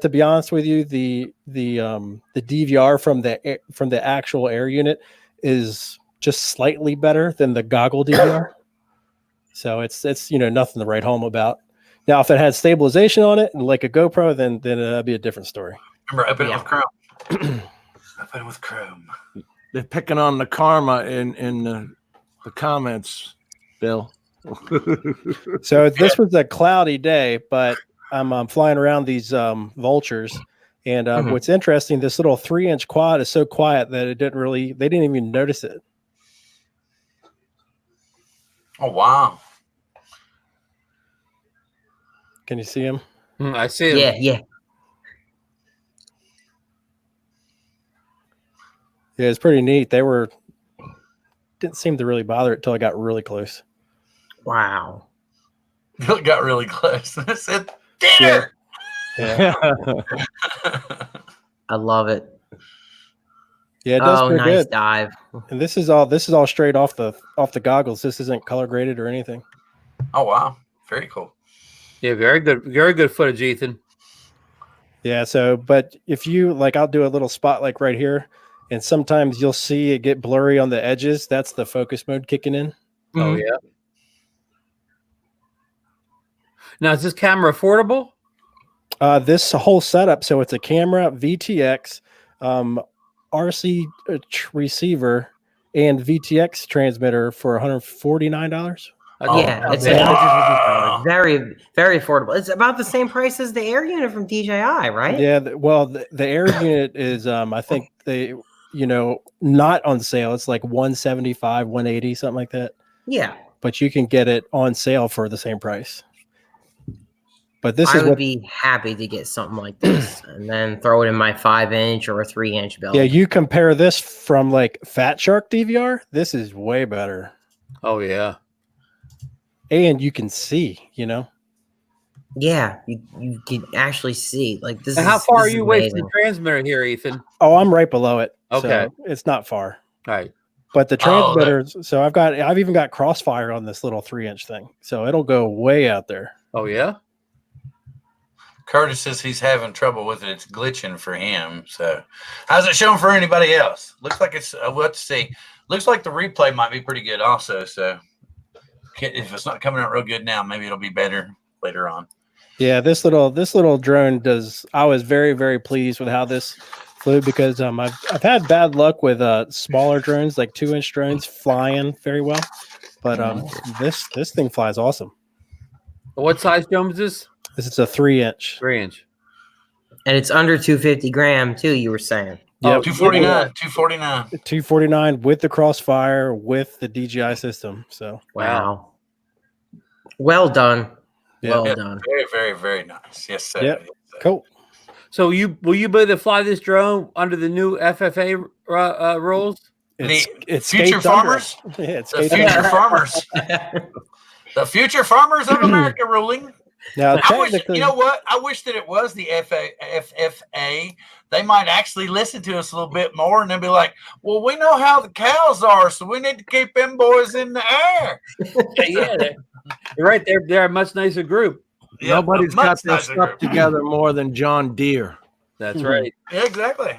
to be honest with you, the DVR from the actual air unit is just slightly better than the goggle DVR. So it's nothing to write home about. Now, if it had stabilization on it and like a GoPro, then that'd be a different story. Remember, open it with Chrome. Open it with Chrome. They're picking on the karma in the comments, Bill. So this was a cloudy day, but I'm flying around these vultures, and what's interesting, this little 3-inch quad is so quiet that they didn't even notice it. Oh wow! Can you see him? I see him. Yeah. Yeah, it's pretty neat. Didn't seem to really bother it till I got really close. Wow. It got really close. I said, dinner. Yeah. I love it. Yeah, it does pretty nice good. dive. And this is all straight off the goggles. This isn't color graded or anything. Oh wow! Very cool. Yeah, very good footage, Ethan. Yeah, so but if you like, I'll do a little spot like right here, and sometimes you'll see it get blurry on the edges. That's the focus mode kicking in. Oh yeah. Now, is this camera affordable? This whole setup, so it's a camera, VTX, RC receiver, and VTX transmitter for $149. Yeah, it's very, very affordable. It's about the same price as the air unit from DJI, right? Yeah, the air unit is, I think not on sale. It's like 175, 180, something like that. Yeah, but you can get it on sale for the same price. But I would be happy to get something like this and then throw it in my 5-inch or a 3-inch build. Yeah, you compare this from like Fat Shark DVR. This is way better. Oh yeah, and you can see. Yeah, you can actually see. Like this. And how far are you away from the transmitter here, Ethan? Oh, I'm right below it. Okay, so it's not far. All right. But the transmitter, so I've even got crossfire on this little 3-inch thing, so it'll go way out there. Oh yeah. Curtis says he's having trouble with it. It's glitching for him. So, how's it showing for anybody else? Looks like it's. Let's see. Looks like the replay might be pretty good also. So, if it's not coming out real good now, maybe it'll be better later on. Yeah, this little drone does. I was very, very pleased with how this flew because I've had bad luck with smaller drones, like 2-inch drones flying very well, but this thing flies awesome. What size drone is this? This is a 3-inch. 3-inch. And it's under 250 gram too. You were saying. Yeah, 249. 249. 249 with the crossfire with the DJI system. So Wow. Well done. Yeah. Well Yeah, done. very, very, very nice. Yes, sir. Yep. Yes, sir. cool. So will you be able to fly this drone under the new FFA rules? It's Future skates under farmers. it. Yeah, it's The skates future under it. farmers. The future farmers of America ruling. Now, I wish, technically, you know what? I wish that it was the FFA. They might actually listen to us a little bit more, and they'll be like, "Well, we know how the cows are, so we need to keep them boys in the air." Yeah, you're right. They're a much nicer group. Yeah, Nobody's a much got their nicer stuff group. together more than John Deere. That's right. Yeah, exactly.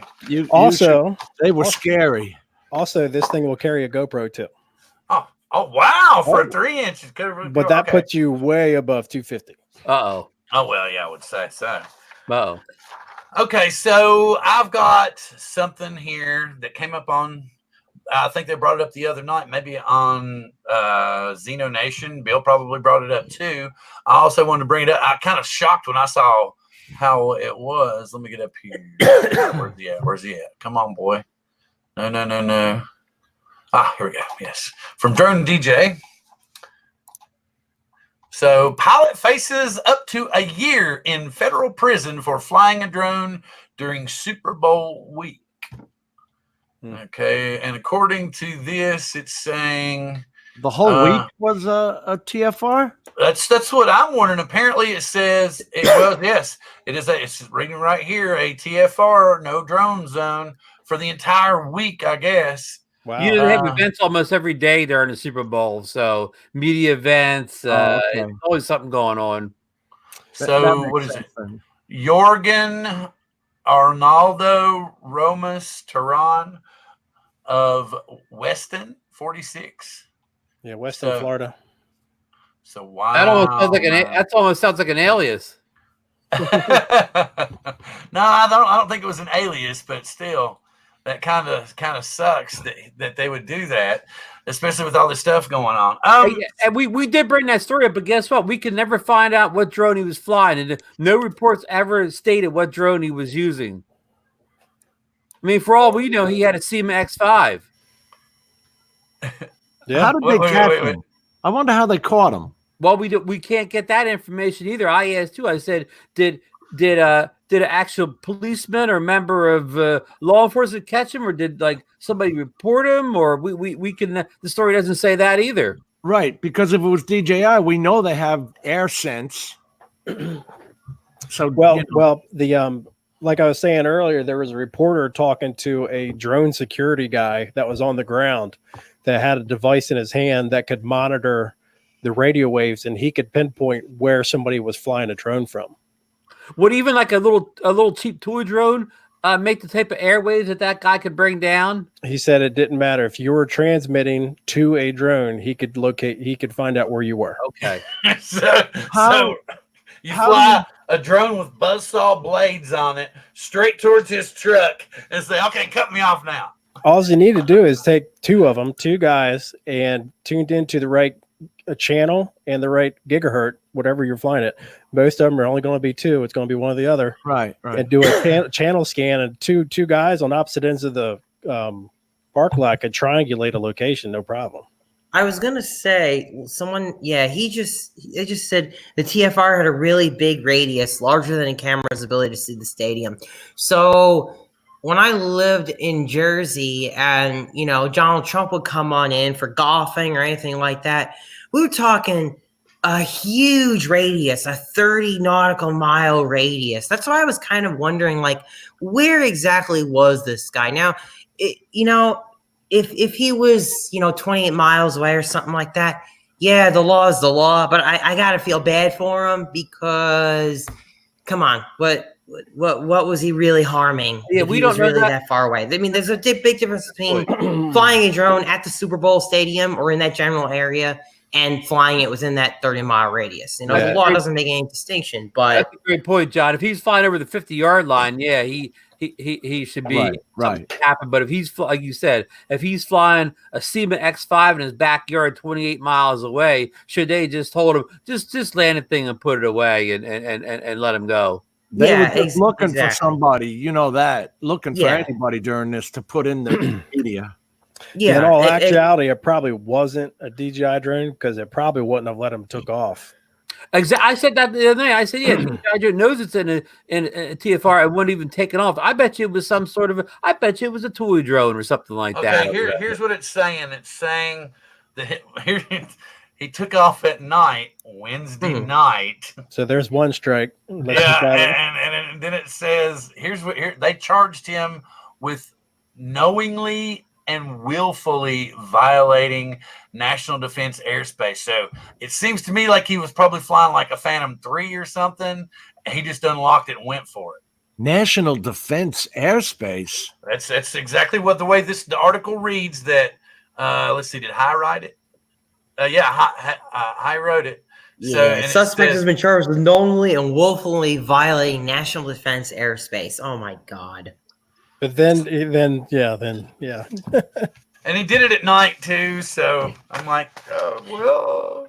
also, They were scary. this thing will carry a GoPro too, Oh wow! For 3 inches, but that puts you way above 250. Uh-oh. Oh well, yeah, I would say so. Uh-oh. Okay, so I've got something here that came up on. I think they brought it up the other night, maybe on Xeno Nation. Bill probably brought it up too. I also wanted to bring it up. I kind of shocked when I saw how it was. Let me get up here. Where's he at? Where's he at? Come on, boy. No. Ah, here we go. Yes. From Drone DJ. So, pilot faces up to a year in federal prison for flying a drone during Super Bowl week. Okay. And according to this, it's saying The whole week was a TFR? that's what I'm wondering. Apparently, it says it was, yes, it is. It's reading right here, a TFR, no drone zone for the entire week, I guess. Wow. You know, they have events almost every day during the Super Bowl. So media events, okay. it's always something going on. So what is it? Jorgen Arnaldo Romas Tehran of Weston, 46. Yeah, Western Florida. So wow. That almost sounds like an alias. No, I don't think it was an alias, but still, that kind of sucks that they would do that, especially with all this stuff going on. And we did bring that story up, but guess what? We could never find out what drone he was flying, and no reports ever stated what drone he was using. I mean, for all we know, he had a Sima X5. Yeah. How did they catch him? I wonder how they caught him. Well, we can't get that information either. I asked too. I said, did an actual policeman or member of law enforcement catch him, or did like somebody report him, or we can? The story doesn't say that either. Right, because if it was DJI, we know they have air sense. So well, the like I was saying earlier, there was a reporter talking to a drone security guy that was on the ground that had a device in his hand that could monitor the radio waves, and he could pinpoint where somebody was flying a drone from. Would even like a little cheap toy drone make the type of airwaves that guy could bring down? He said it didn't matter if you were transmitting to a drone, he could find out where you were. Okay. so you fly a drone with buzzsaw blades on it straight towards his truck and say, "Okay, cut me off now." All you need to do is take two guys, and tuned into the right channel and the right gigahertz, whatever you're flying it. Most of them are only going to be two. It's going to be one or the other. Right. And do a channel scan, and two guys on opposite ends of the park lot could triangulate a location, no problem. I was gonna say they just said the TFR had a really big radius, larger than a camera's ability to see the stadium. So when I lived in Jersey and, Donald Trump would come on in for golfing or anything like that, we were talking a huge radius, a 30 nautical mile radius. That's why I was kind of wondering, like, where exactly was this guy? Now, if he was, 28 miles away or something like that, yeah, the law is the law, but I got to feel bad for him because come on, what was he really harming? Yeah, if we he don't was know really that. that far away. I mean, there's a big difference between flying a drone at the Super Bowl stadium or in that general area and flying it within that 30-mile radius. You know, the law doesn't make any distinction. But that's a great point, John. If he's flying over the 50-yard line, yeah, he should be something happen. But if he's like you said, if he's flying a Seaman X5 in his backyard 28 miles away, should they just hold him, just land the thing and put it away and let him go? They were just looking for somebody, you know that, looking for anybody during this to put in the media. Yeah, in all actuality, it probably wasn't a DJI drone because it probably wouldn't have let him took off. Exactly. I said that the other night. I said, yeah, DJI drone knows it's in a TFR and wouldn't even take it off. I bet you it was some sort of I bet you it was a toy drone or something like that. Okay, here's what it's saying. It's saying that he took off at night, Wednesday night. So there's one strike. And then it says, here they charged him with knowingly and willfully violating national defense airspace. So it seems to me like he was probably flying like a Phantom 3 or something, and he just unlocked it and went for it. National defense airspace. That's exactly what the article reads. That let's see, did High write it? High wrote it. Yeah, suspect has been charged with knowingly and willfully violating national defense airspace. Oh my God. But then, yeah. And he did it at night too. So I'm like, oh, well,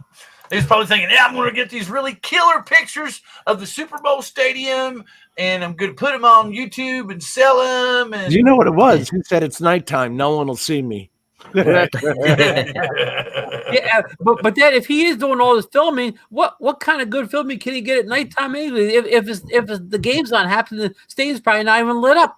he was probably thinking, yeah, I'm going to get these really killer pictures of the Super Bowl stadium, and I'm going to put them on YouTube and sell them. And you know what it was? He said it's nighttime. No one will see me. Yeah, but then if he is doing all this filming, what kind of good filming can he get at nighttime anyway? If the game's not happening, the stadium's probably not even lit up.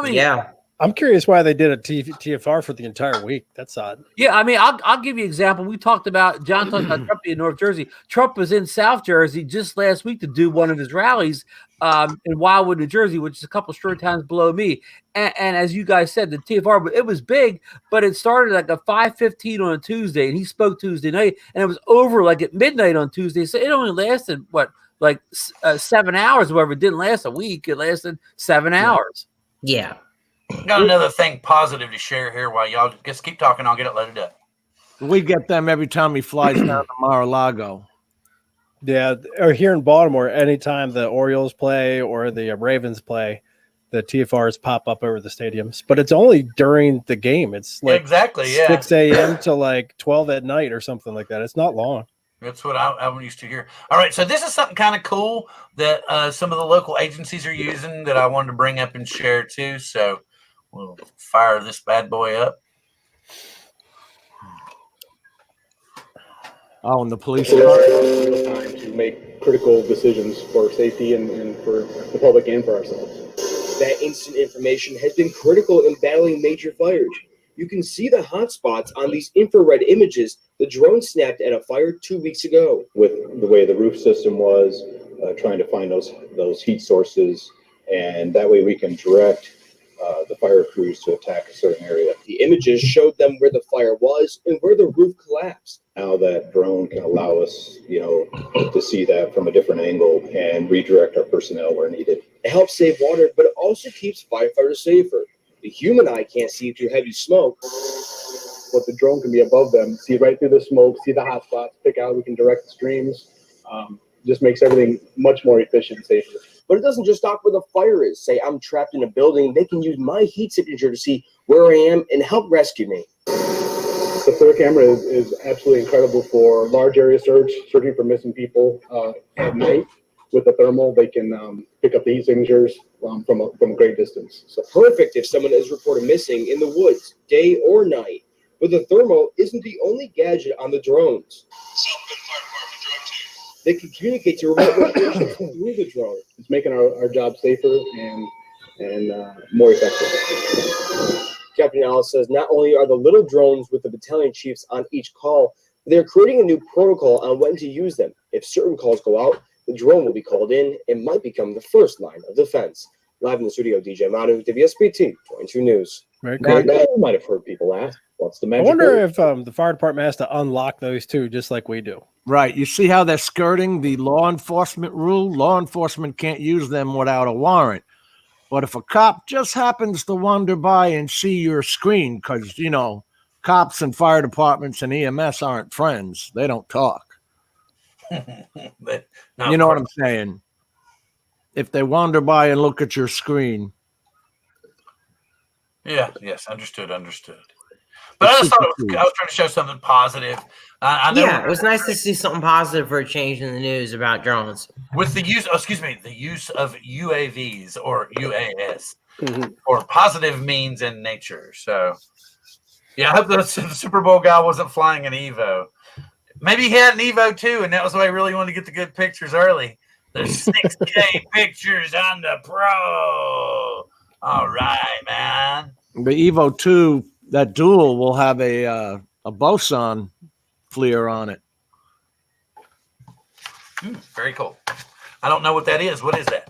Yeah. I'm curious why they did a TFR for the entire week. That's odd. Yeah, I mean, I'll give you an example. We talked about John talked about Trump in North Jersey. Trump was in South Jersey just last week to do one of his rallies in Wildwood, New Jersey, which is a couple short towns below me. And as you guys said, the TFR, it was big, but it started like at 5:15 on a Tuesday, and he spoke Tuesday night, and it was over like at midnight on Tuesday. So it only lasted 7 hours, or whatever. It didn't last a week. It lasted 7 hours. Yeah. Got another thing positive to share here while y'all just keep talking. I'll get it loaded up. We get them every time he flies down to Mar-a-Lago. Yeah, or here in Baltimore, anytime the Orioles play or the Ravens play, the TFRs pop up over the stadiums. But it's only during the game. It's like 6 a.m. to like 12 at night or something like that. It's not long. That's what I'm used to here. All right, so this is something kind of cool that some of the local agencies are using that I wanted to bring up and share too. So we'll fire this bad boy up. Oh, and the police time to make critical decisions for safety and for the public and for ourselves. That instant information has been critical in battling major fires. You can see the hot spots on these infrared images the drone snapped at a fire 2 weeks ago. With the way the roof system was, trying to find those heat sources, and that way we can direct the fire crews to attack a certain area. The images showed them where the fire was and where the roof collapsed. Now that drone can allow us, to see that from a different angle and redirect our personnel where needed. It helps save water, but it also keeps firefighters safer. The human eye can't see through heavy smoke. But the drone can be above them, see right through the smoke, see the hot spots, pick out, we can direct the streams. Just makes everything much more efficient and safer. But it doesn't just stop where the fire is. Say I'm trapped in a building, they can use my heat signature to see where I am and help rescue me. The FLIR camera is absolutely incredible for large area searching for missing people at night. With the thermal, they can pick up the heat signatures from a great distance. So perfect if someone is reported missing in the woods, day or night. But the thermal isn't the only gadget on the drones. They can communicate to remote locations through the drone. It's making our job safer and more effective. Captain Alice says not only are the little drones with the battalion chiefs on each call, but they're creating a new protocol on when to use them. If certain calls go out, the drone will be called in and might become the first line of defense. Live in the studio, DJ Manu, WSBT 22 News. Very cool. That might have heard people ask, what's the I magic wonder word? if the fire department has to unlock those too, just like we do. Right. You see how they're skirting the law enforcement rule? Law enforcement can't use them without a warrant. But if a cop just happens to wander by and see your screen, because, you know, cops and fire departments and EMS aren't friends. They don't talk. But, no, You know what I'm saying? If they wander by and look at your screen. Yeah, yes, understood. But I just thought I was trying to show something positive. I know Yeah, it was nice to see something positive for a change in the news about drones. with the use, the use of UAVs or UAS or positive means in nature. So, yeah, I hope the Super Bowl guy wasn't flying an Evo. Maybe he had an Evo too, and that was why he really wanted to get the good pictures early. There's 6K pictures on the Pro. All right, man. The Evo 2, that dual will have a boson FLIR on it. Very cool. I don't know what that is. What is that?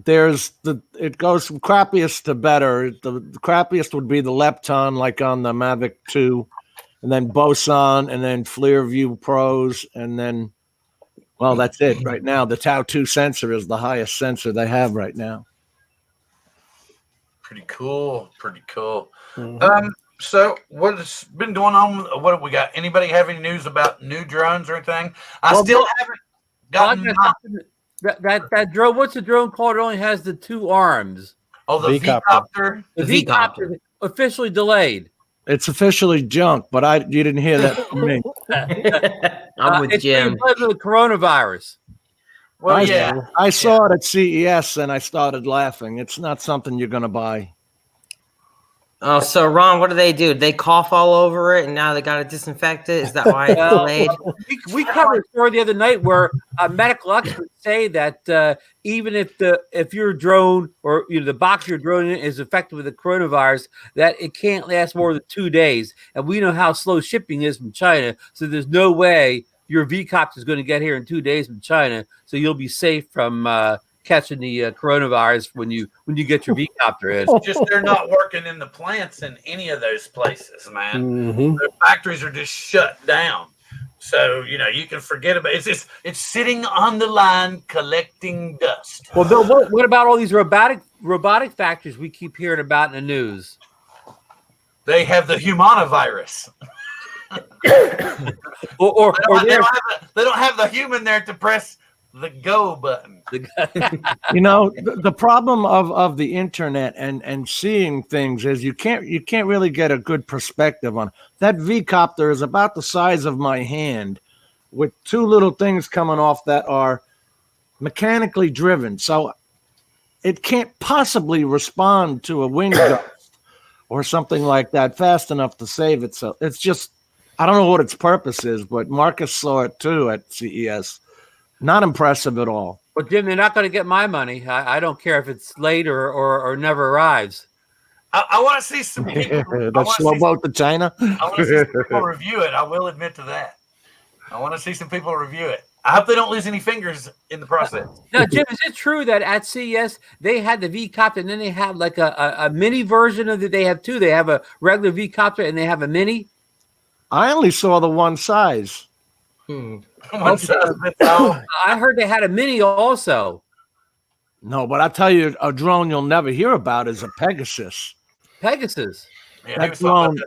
It goes from crappiest to better. The crappiest would be the Lepton, like on the Mavic 2, and then boson, and then FLIR View Pros, and then, well, that's it right now. The Tau 2 sensor is the highest sensor they have right now. Pretty cool. So what has been going on? What have we got? Anybody have any news about new drones or anything? I still haven't gotten that drone. What's the drone called? It only has the 2 arms. the V-copter. The V-copter officially delayed. It's officially junk, but you didn't hear that from me. I'm with it's Jim. because of the coronavirus. Well, I saw it at CES and I started laughing. It's not something you're going to buy. Oh, so Ron, what do? They cough all over it, and now they got to disinfect it. Is that why it's delayed? We covered a story the other night where medical experts say that even if your drone or the box your drone in is affected with the coronavirus, that it can't last more than 2 days. And we know how slow shipping is from China, so there's no way your V-copter is going to get here in 2 days from China. So you'll be safe from catching the coronavirus when you get your V-copter in. It's just they're not working in the plants in any of those places, man. Their factories are just shut down. So, you can forget about it. It's sitting on the line collecting dust. Well, Bill, what about all these robotic factories we keep hearing about in the news? They have the humanovirus. or they don't have the human there to press the go button. The problem of the internet and seeing things is you can't really get a good perspective on it. That V-copter is about the size of my hand with 2 little things coming off that are mechanically driven. So it can't possibly respond to a wind gust or something like that fast enough to save it. So it's just, I don't know what its purpose is, but Marcus saw it too at CES. Not impressive at all. But Jim, they're not going to get my money. I don't care if it's late or never arrives. I want to see some people. That slow boat to China. I want to see some people review it. I will admit to that. I want to see some people review it. I hope they don't lose any fingers in the process. Now, Jim, is it true that at CES they had the V-copter and then they have like a mini version of it? They have 2. They have a regular V-copter and they have a mini. I only saw the one size. I heard they had a mini also. No, but I'll tell you, a drone you'll never hear about is a Pegasus. Pegasus. Yeah, That drone,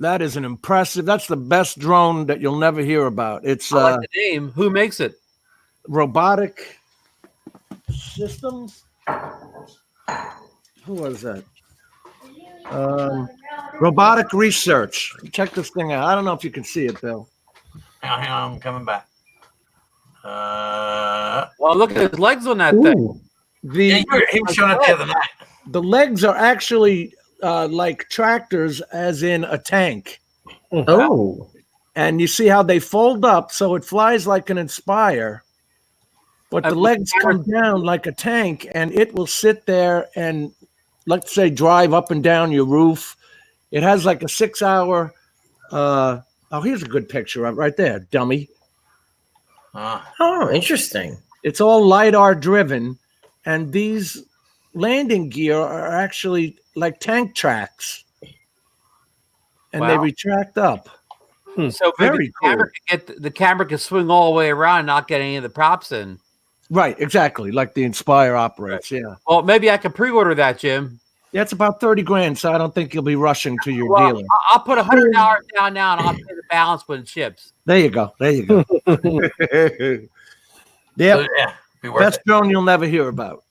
that is an impressive. That's the best drone that you'll never hear about. It's I like the name. Who makes it? Robotic Systems. Who was that? Robotic Research. Check this thing out. I don't know if you can see it, Bill. Hang on, I'm coming back. Well, look at his legs on that thing. He was showing it the other night. The legs are actually like tractors, as in a tank. Oh. And you see how they fold up, so it flies like an Inspire. But the legs come down like a tank, and it will sit there and, let's say, drive up and down your roof. It has like a 6-hour. Here's a good picture of it right there, dummy. Oh, interesting. It's all LiDAR driven, and these landing gear are actually like tank tracks. and they Wow. retract up. So maybe Very the camera can swing all the way around and not get any of the props in. Right, exactly, like the Inspire operates. Yeah, Well, maybe I could pre-order that, Jim. yeah, it's about 30 grand, so I don't think you'll be rushing to your Well, dealer. I'll put $100 down now, and I'll pay the balance when it ships. There you go. There you go. So, Yep, yeah, be worth best it. drone you'll never hear about.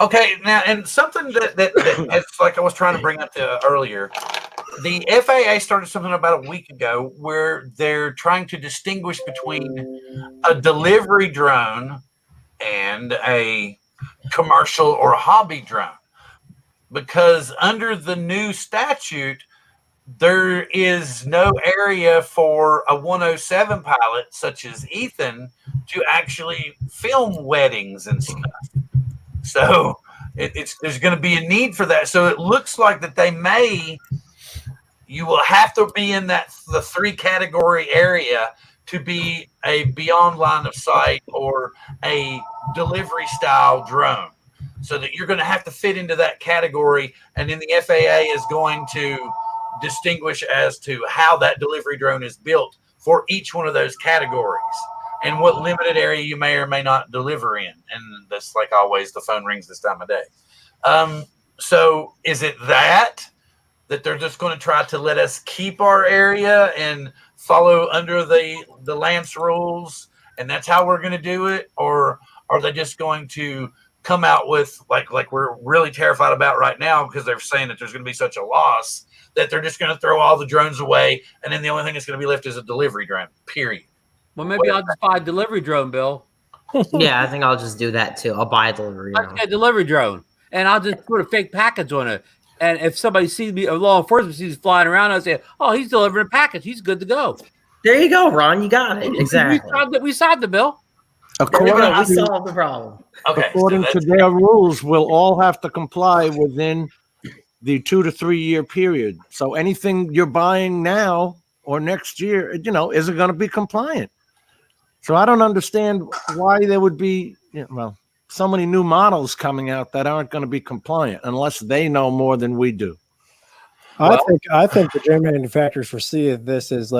Okay, now, and something that it's like I was trying to bring up earlier. The FAA started something about a week ago where they're trying to distinguish between a delivery drone and a commercial or hobby drone. Because under the new statute, there is no area for a 107 pilot, such as Ethan, to actually film weddings and stuff. So there's going to be a need for that. So it looks like that you will have to be in the 3 category area to be a beyond line of sight or a delivery style drone. So that you're going to have to fit into that category. And then the FAA is going to distinguish as to how that delivery drone is built for each one of those categories and what limited area you may or may not deliver in. And that's like always, the phone rings this time of day. So is it that they're just going to try to let us keep our area and follow under the Lance rules, and that's how we're going to do it? Or are they just going to come out with like we're really terrified about right now, because they're saying that there's going to be such a loss that they're just going to throw all the drones away, and then the only thing that's going to be left is a delivery drone, period? Well, maybe I'll just buy a delivery drone, Bill. Yeah, I think I'll just do that too. I'll buy a delivery I'll drone. get a delivery drone, and I'll just put a fake package on it. And if somebody sees me, or law enforcement sees flying around, I'll say, "Oh, he's delivering a package. He's good to go." There you go, Ron. You got it. Exactly. We solved the bill. There we go. We According to, solved the problem. Okay. according to their rules, we'll all have to comply within the 2 to 3 year period. So anything you're buying now or next year, isn't going to be compliant. So I don't understand why there would be, so many new models coming out that aren't going to be compliant unless they know more than we do. I think the drone manufacturers foresee this as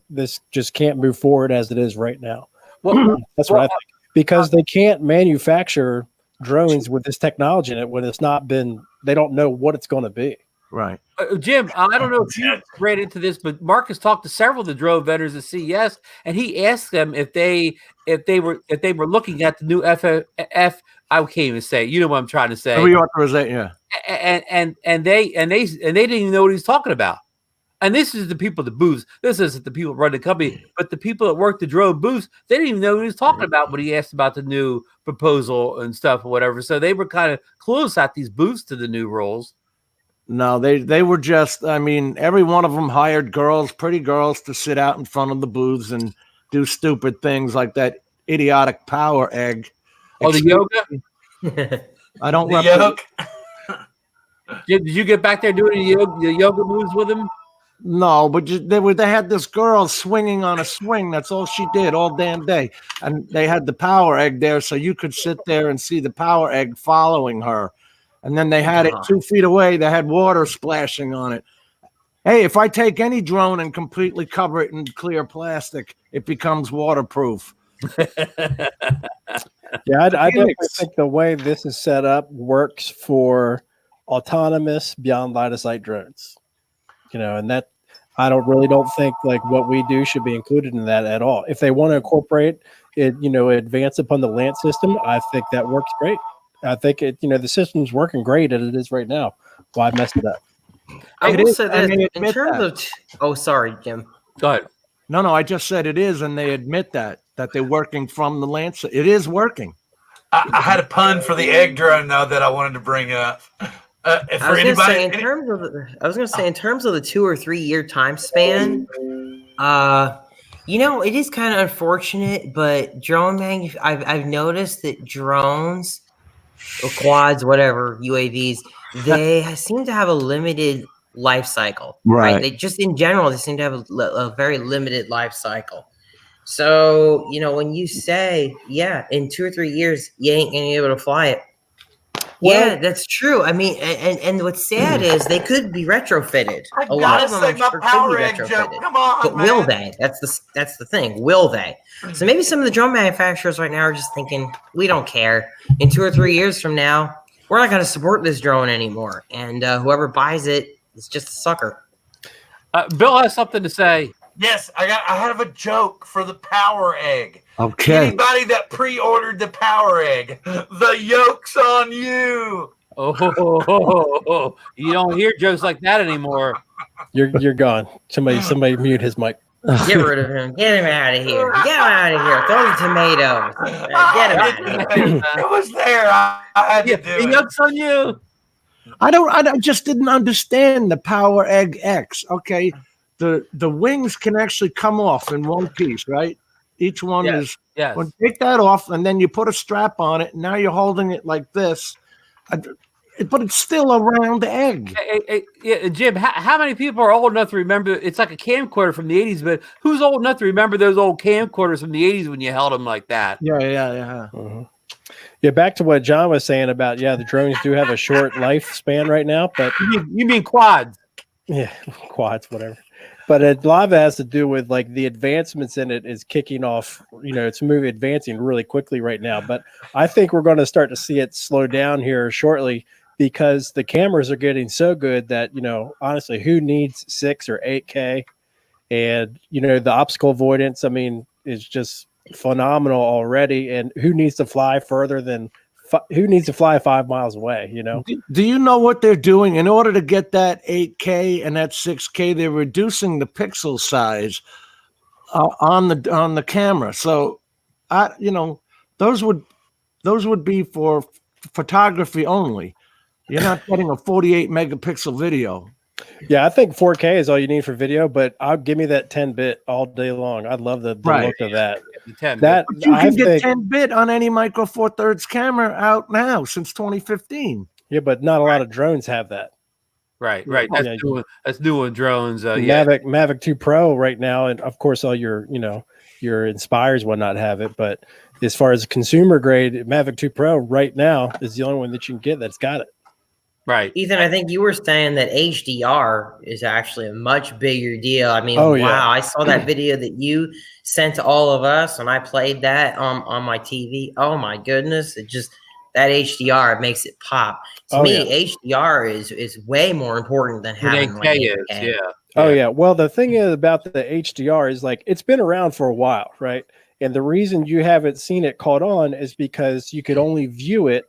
this just can't move forward as it is right now. Well, That's what I think, because they can't manufacture drones with this technology in it when it's not been. They don't know what it's going to be. Right. Jim, I don't know if you read into this, but Marcus talked to several of the drone vendors at CES, and he asked them if they were looking at the new F. I can't even say. You know what I'm trying to say. Reauthorization, yeah. And they didn't even know what he's talking about. And this is the people at the booths. This isn't the people that run the company, but the people that work the drone booths. They didn't even know what he was talking about when he asked about the new proposal and stuff or whatever. So they were kind of close at these booths to the new rules. No, they were just, every one of them hired pretty girls to sit out in front of the booths and do stupid things like that idiotic power egg. Oh, the yoga? I don't The yoke. Did you get back there doing the yoga moves with him? No, but they had this girl swinging on a swing. That's all she did all damn day. And they had the power egg there, so you could sit there and see the power egg following her. And then they had it 2 feet away. They had water splashing on it. Hey, if I take any drone and completely cover it in clear plastic, it becomes waterproof. Yeah, I definitely think the way this is set up works for autonomous beyond line of sight drones. And that I don't think like what we do should be included in that at all. If they want to incorporate it, advance upon the Lance system, I think that works great. I think the system's working great as it is right now. Why mess it up? I will say and that they in admit terms of. Sorry, Jim. Go ahead. No, I just said it is, and they admit that they're working from the Lance. It is working. I had a pun for the egg drone though that I wanted to bring up. I was going to say in terms of the 2 or 3 year time span, it is kind of unfortunate, but I've noticed that drones or quads, whatever, UAVs, they seem to have a limited life cycle. Right? They just in general, they seem to have a very limited life cycle. So, when you say, in 2 or 3 years, you ain't going to be able to fly it, Yeah, that's true. I mean, and what's sad is they could be retrofitted. I A lot gotta of them, say I'm my sure, could be power egg joke. retrofitted. Come on, But man. will they? That's the thing. Will they? So maybe some of the drone manufacturers right now are just thinking, we don't care. In 2 or 3 years from now, we're not going to support this drone anymore, and whoever buys it is just a sucker. Bill has something to say. Yes, I have a joke for the power egg. Okay. Anybody that pre-ordered the power egg, the yoke's on you. Oh, you don't hear jokes like that anymore. You're gone. Somebody mute his mic. Get rid of him. Get him out of here. Get him out of here. Throw the tomatoes. Get him out of here. It was there. I had to do The it. yoke's on you. I just didn't understand the Power Egg X. Okay, the wings can actually come off in one piece, right? Each one is. Yes. Well, take that off, and then you put a strap on it. And now you're holding it like this, but it's still a round egg. Hey, Jim, how many people are old enough to remember? It's like a camcorder from the 80s, but who's old enough to remember those old camcorders from the 80s when you held them like that? Yeah. Yeah, back to what John was saying about the drones do have a short lifespan right now, but You mean quads? yeah, quads, whatever. But a lot of it has to do with like the advancements in it is kicking off. It's advancing really quickly right now. But I think we're going to start to see it slow down here shortly because the cameras are getting so good that honestly, who needs 6 or 8K? And the obstacle avoidance, I mean, is just phenomenal already. And who needs to fly further than? Who needs to fly 5 miles away? Do you know what they're doing in order to get that 8K and that 6K? They're reducing the pixel size on the camera. So, those would be for photography only. You're not getting a 48 megapixel video. Yeah, I think 4K is all you need for video, but I'll give me that 10-bit all day long. I'd love the look of that. But you can get 10-bit on any Micro Four Thirds camera out now since 2015. Yeah, but not a lot of drones have that. Right. That's new with drones. Mavic 2 Pro right now, and of course all your Inspires whatnot have it. But as far as consumer grade, Mavic 2 Pro right now is the only one that you can get that's got it. Right. Ethan, I think you were saying that HDR is actually a much bigger deal. I mean, wow, I saw that video that you sent to all of us and I played that on my TV. Oh my goodness. That HDR makes it pop. To me, HDR is way more important than having like 8K. Oh yeah. Well, the thing is about the HDR is like it's been around for a while, right? And the reason you haven't seen it caught on is because you could only view it.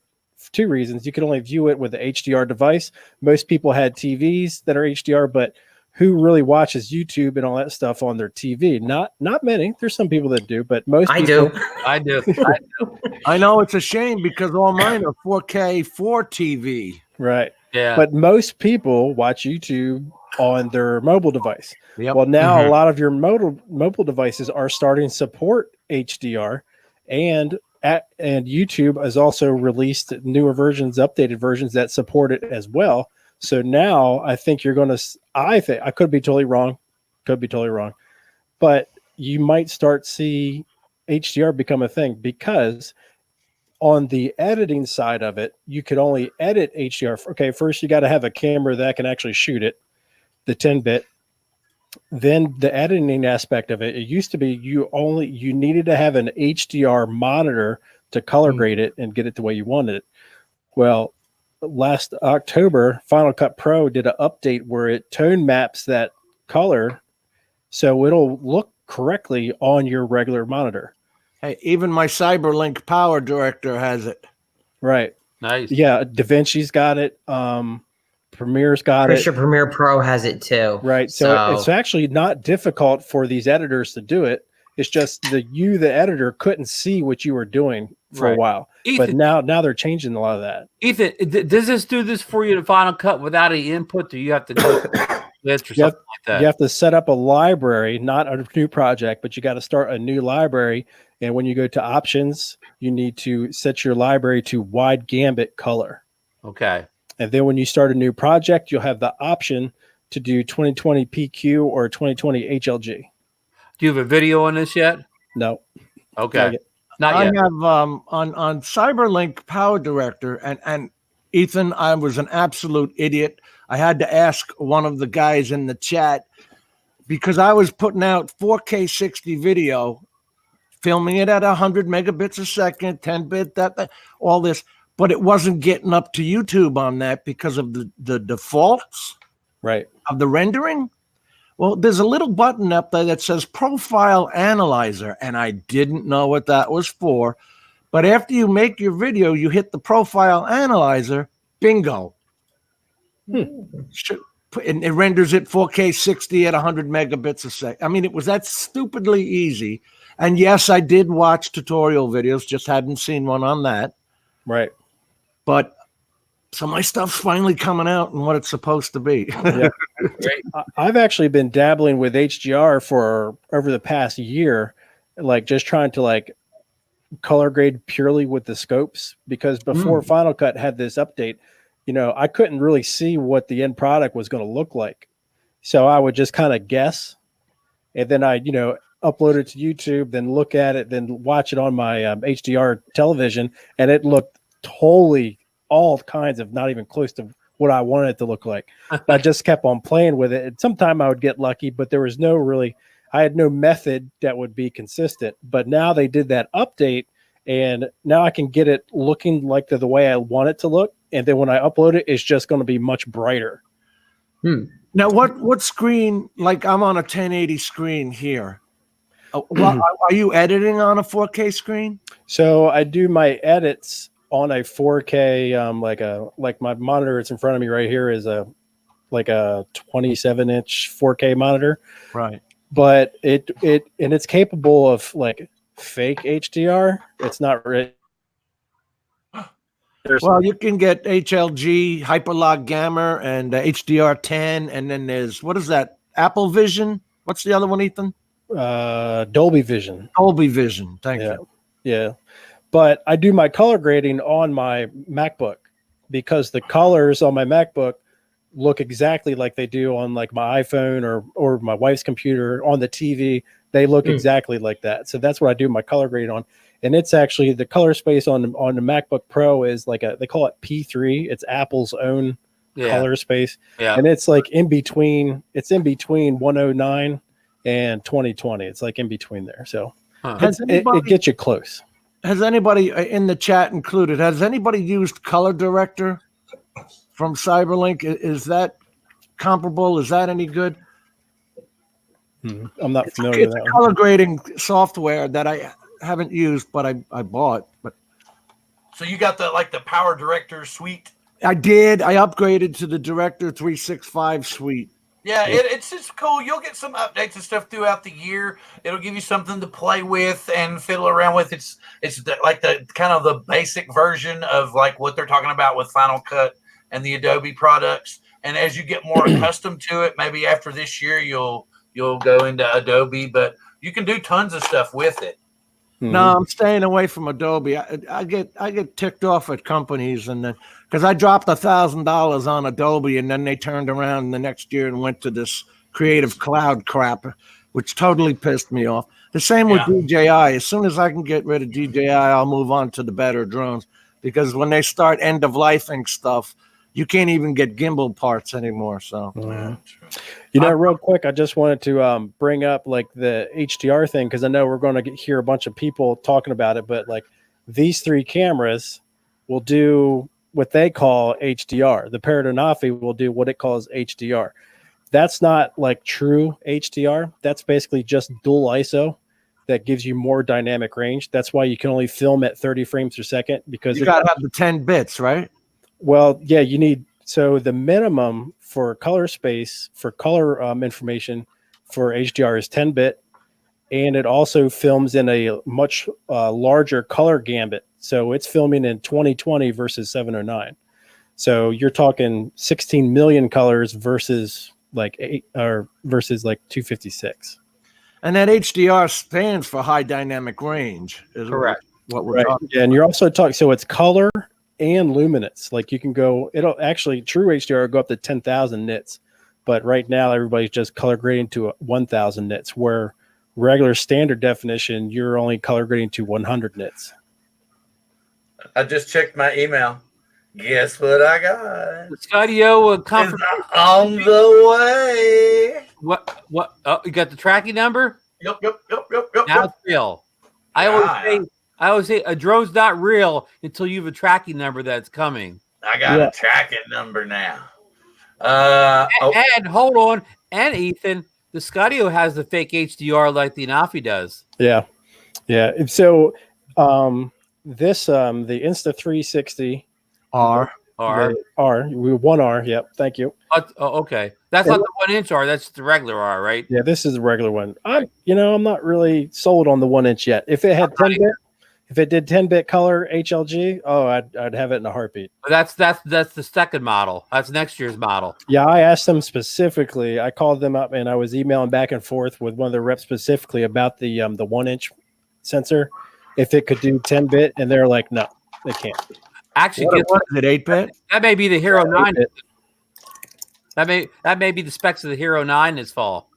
2 reasons. You could only view it with the HDR device. Most people had TVs that are HDR, but who really watches YouTube and all that stuff on their TV? Not many. There's some people that do, but most people. I do. I know it's a shame because all mine are 4K for TV. Right. Yeah. But most people watch YouTube on their mobile device. Yep. Well, now a lot of your mobile devices are starting to support HDR, and YouTube has also released newer versions, updated versions that support it as well. So now I think you're going to, I could be totally wrong, but you might start see HDR become a thing because on the editing side of it, you could only edit HDR. Okay, first you got to have a camera that can actually shoot it, the 10-bit. Then the editing aspect of it used to be you needed to have an HDR monitor to color grade it and get it the way you wanted it. Well, last October, Final Cut Pro did an update where it tone maps that color so it'll look correctly on your regular monitor. Hey, even my CyberLink Power Director has it. Right. Nice. Yeah, DaVinci's got it. Premiere's got it. Premiere Pro has it too. Right. So it's actually not difficult for these editors to do it. It's just the editor couldn't see what you were doing for a while. Ethan, but now they're changing a lot of that. Ethan, does this do this for you to Final Cut without any input? Or you have to go list or something like that? You have to set up a library, not a new project, but you got to start a new library. And when you go to options, you need to set your library to wide gambit color. Okay. And then when you start a new project, you'll have the option to do 2020 PQ or 2020 HLG. Do you have a video on this yet? No. Okay. I have on CyberLink Power Director, and Ethan, I was an absolute idiot. I had to ask one of the guys in the chat because I was putting out 4K 60 video, filming it at 100 megabits a second, 10-bit, that, all this, but it wasn't getting up to YouTube on that because of the defaults of the rendering. Well, there's a little button up there that says Profile Analyzer, and I didn't know what that was for. But after you make your video, you hit the Profile Analyzer, bingo. And it renders it 4K 60 at 100 megabits a second. I mean, it was that stupidly easy. And yes, I did watch tutorial videos, just hadn't seen one on that. Right. But so my stuff's finally coming out and what it's supposed to be. Yeah. I've actually been dabbling with HDR for over the past year, like just trying to like color grade purely with the scopes, because before Final Cut had this update, you know, I couldn't really see what the end product was going to look like. So I would just kind of guess, and then I, you know, upload it to YouTube, then look at it, then watch it on my HDR television, and it looked totally all kinds of not even close to what I wanted it to look like. I just kept on playing with it. And sometime I would get lucky, but there was no really, I had no method that would be consistent. But now they did that update, and now I can get it looking like the way I want it to look. And then when I upload it, it's just going to be much brighter. Now, what screen, like I'm on a 1080 screen here. Well, are you editing on a 4K screen? So I do my edits on a 4K, like my monitor it's in front of me right here is a 27-inch 4K monitor. Right. But it's capable of like fake HDR. It's not really. Well, you can get HLG, Hyperlog Gamma, and HDR10, and then there's, what is that? Apple Vision? What's the other one, Ethan? Dolby Vision. Dolby Vision. Thank you. Yeah. But I do my color grading on my MacBook because the colors on my MacBook look exactly like they do on like my iPhone or my wife's computer on the TV. They look exactly like that. So that's what I do my color grading on. And it's actually the color space on the MacBook Pro is like they call it P3. It's Apple's own color space. Yeah. And it's like in between 109 and 2020. It's like in between there. So it gets you close. Has anybody in the chat included, has anybody used Color Director from Cyberlink? Is that comparable? Is that any good? I'm not familiar with that. It's a color grading software that I haven't used, but I bought. But so you got the Power Director suite? I did. I upgraded to the Director 365 suite. Yeah, it's just cool. You'll get some updates and stuff throughout the year. It'll give you something to play with and fiddle around with. It's like the kind of the basic version of like what they're talking about with Final Cut and the Adobe products. And as you get more accustomed to it, maybe after this year you'll go into Adobe, but you can do tons of stuff with it. No, I'm staying away from Adobe. I get ticked off at companies, and then because I dropped $1,000 on Adobe, and then they turned around the next year and went to this Creative Cloud crap, which totally pissed me off. The same with DJI. As soon as I can get rid of DJI, I'll move on to the better drones, because when they start end of lifing stuff, you can't even get gimbal parts anymore. So, real quick, I just wanted to bring up like the HDR thing, because I know we're going to hear a bunch of people talking about it, but like these three cameras will do what they call HDR. The Paradonaphy will do what it calls HDR. That's not like true HDR. That's basically just dual ISO that gives you more dynamic range. That's why you can only film at 30 frames per second, because you got to have the 10 bits, right? Well, yeah, you need, so the minimum for color space, for color information for HDR is 10-bit, and it also films in a much larger color gambit. So it's filming in 2020 versus 709. So you're talking 16 million colors versus like 256. And that HDR stands for high dynamic range. Correct. What we're talking about. And you're also talking, so it's color and luminance. Like you can go, it'll actually, true HDR will go up to 10,000 nits, but right now everybody's just color grading to 1,000 nits, where regular standard definition, you're only color grading to 100 nits. I just checked my email. Guess what I got? The Scudio It's confirmation. on the way. What? Oh, you got the tracking number? Yep. Now it's real. I always say a drone's not real until you have a tracking number that's coming. I got a tracking number now. And hold on, and Ethan, the Scudio has the fake HDR like the Anafi does. Yeah. And so this the Insta360 R. one R. Yep. Thank you. Okay. That's not the 1 inch R. That's the regular R, right? Yeah, this is a regular one. I'm not really sold on the 1 inch yet. If it had 10-bit, if it did 10-bit color HLG, I'd have it in a heartbeat. That's the second model. That's next year's model. Yeah, I asked them specifically. I called them up and I was emailing back and forth with one of the reps specifically about the 1 inch sensor, if it could do 10-bit, and they're like, no, they can't. Actually, What is it, 8-bit? that may be the Hero 9. That may be the specs of the Hero 9 this fall.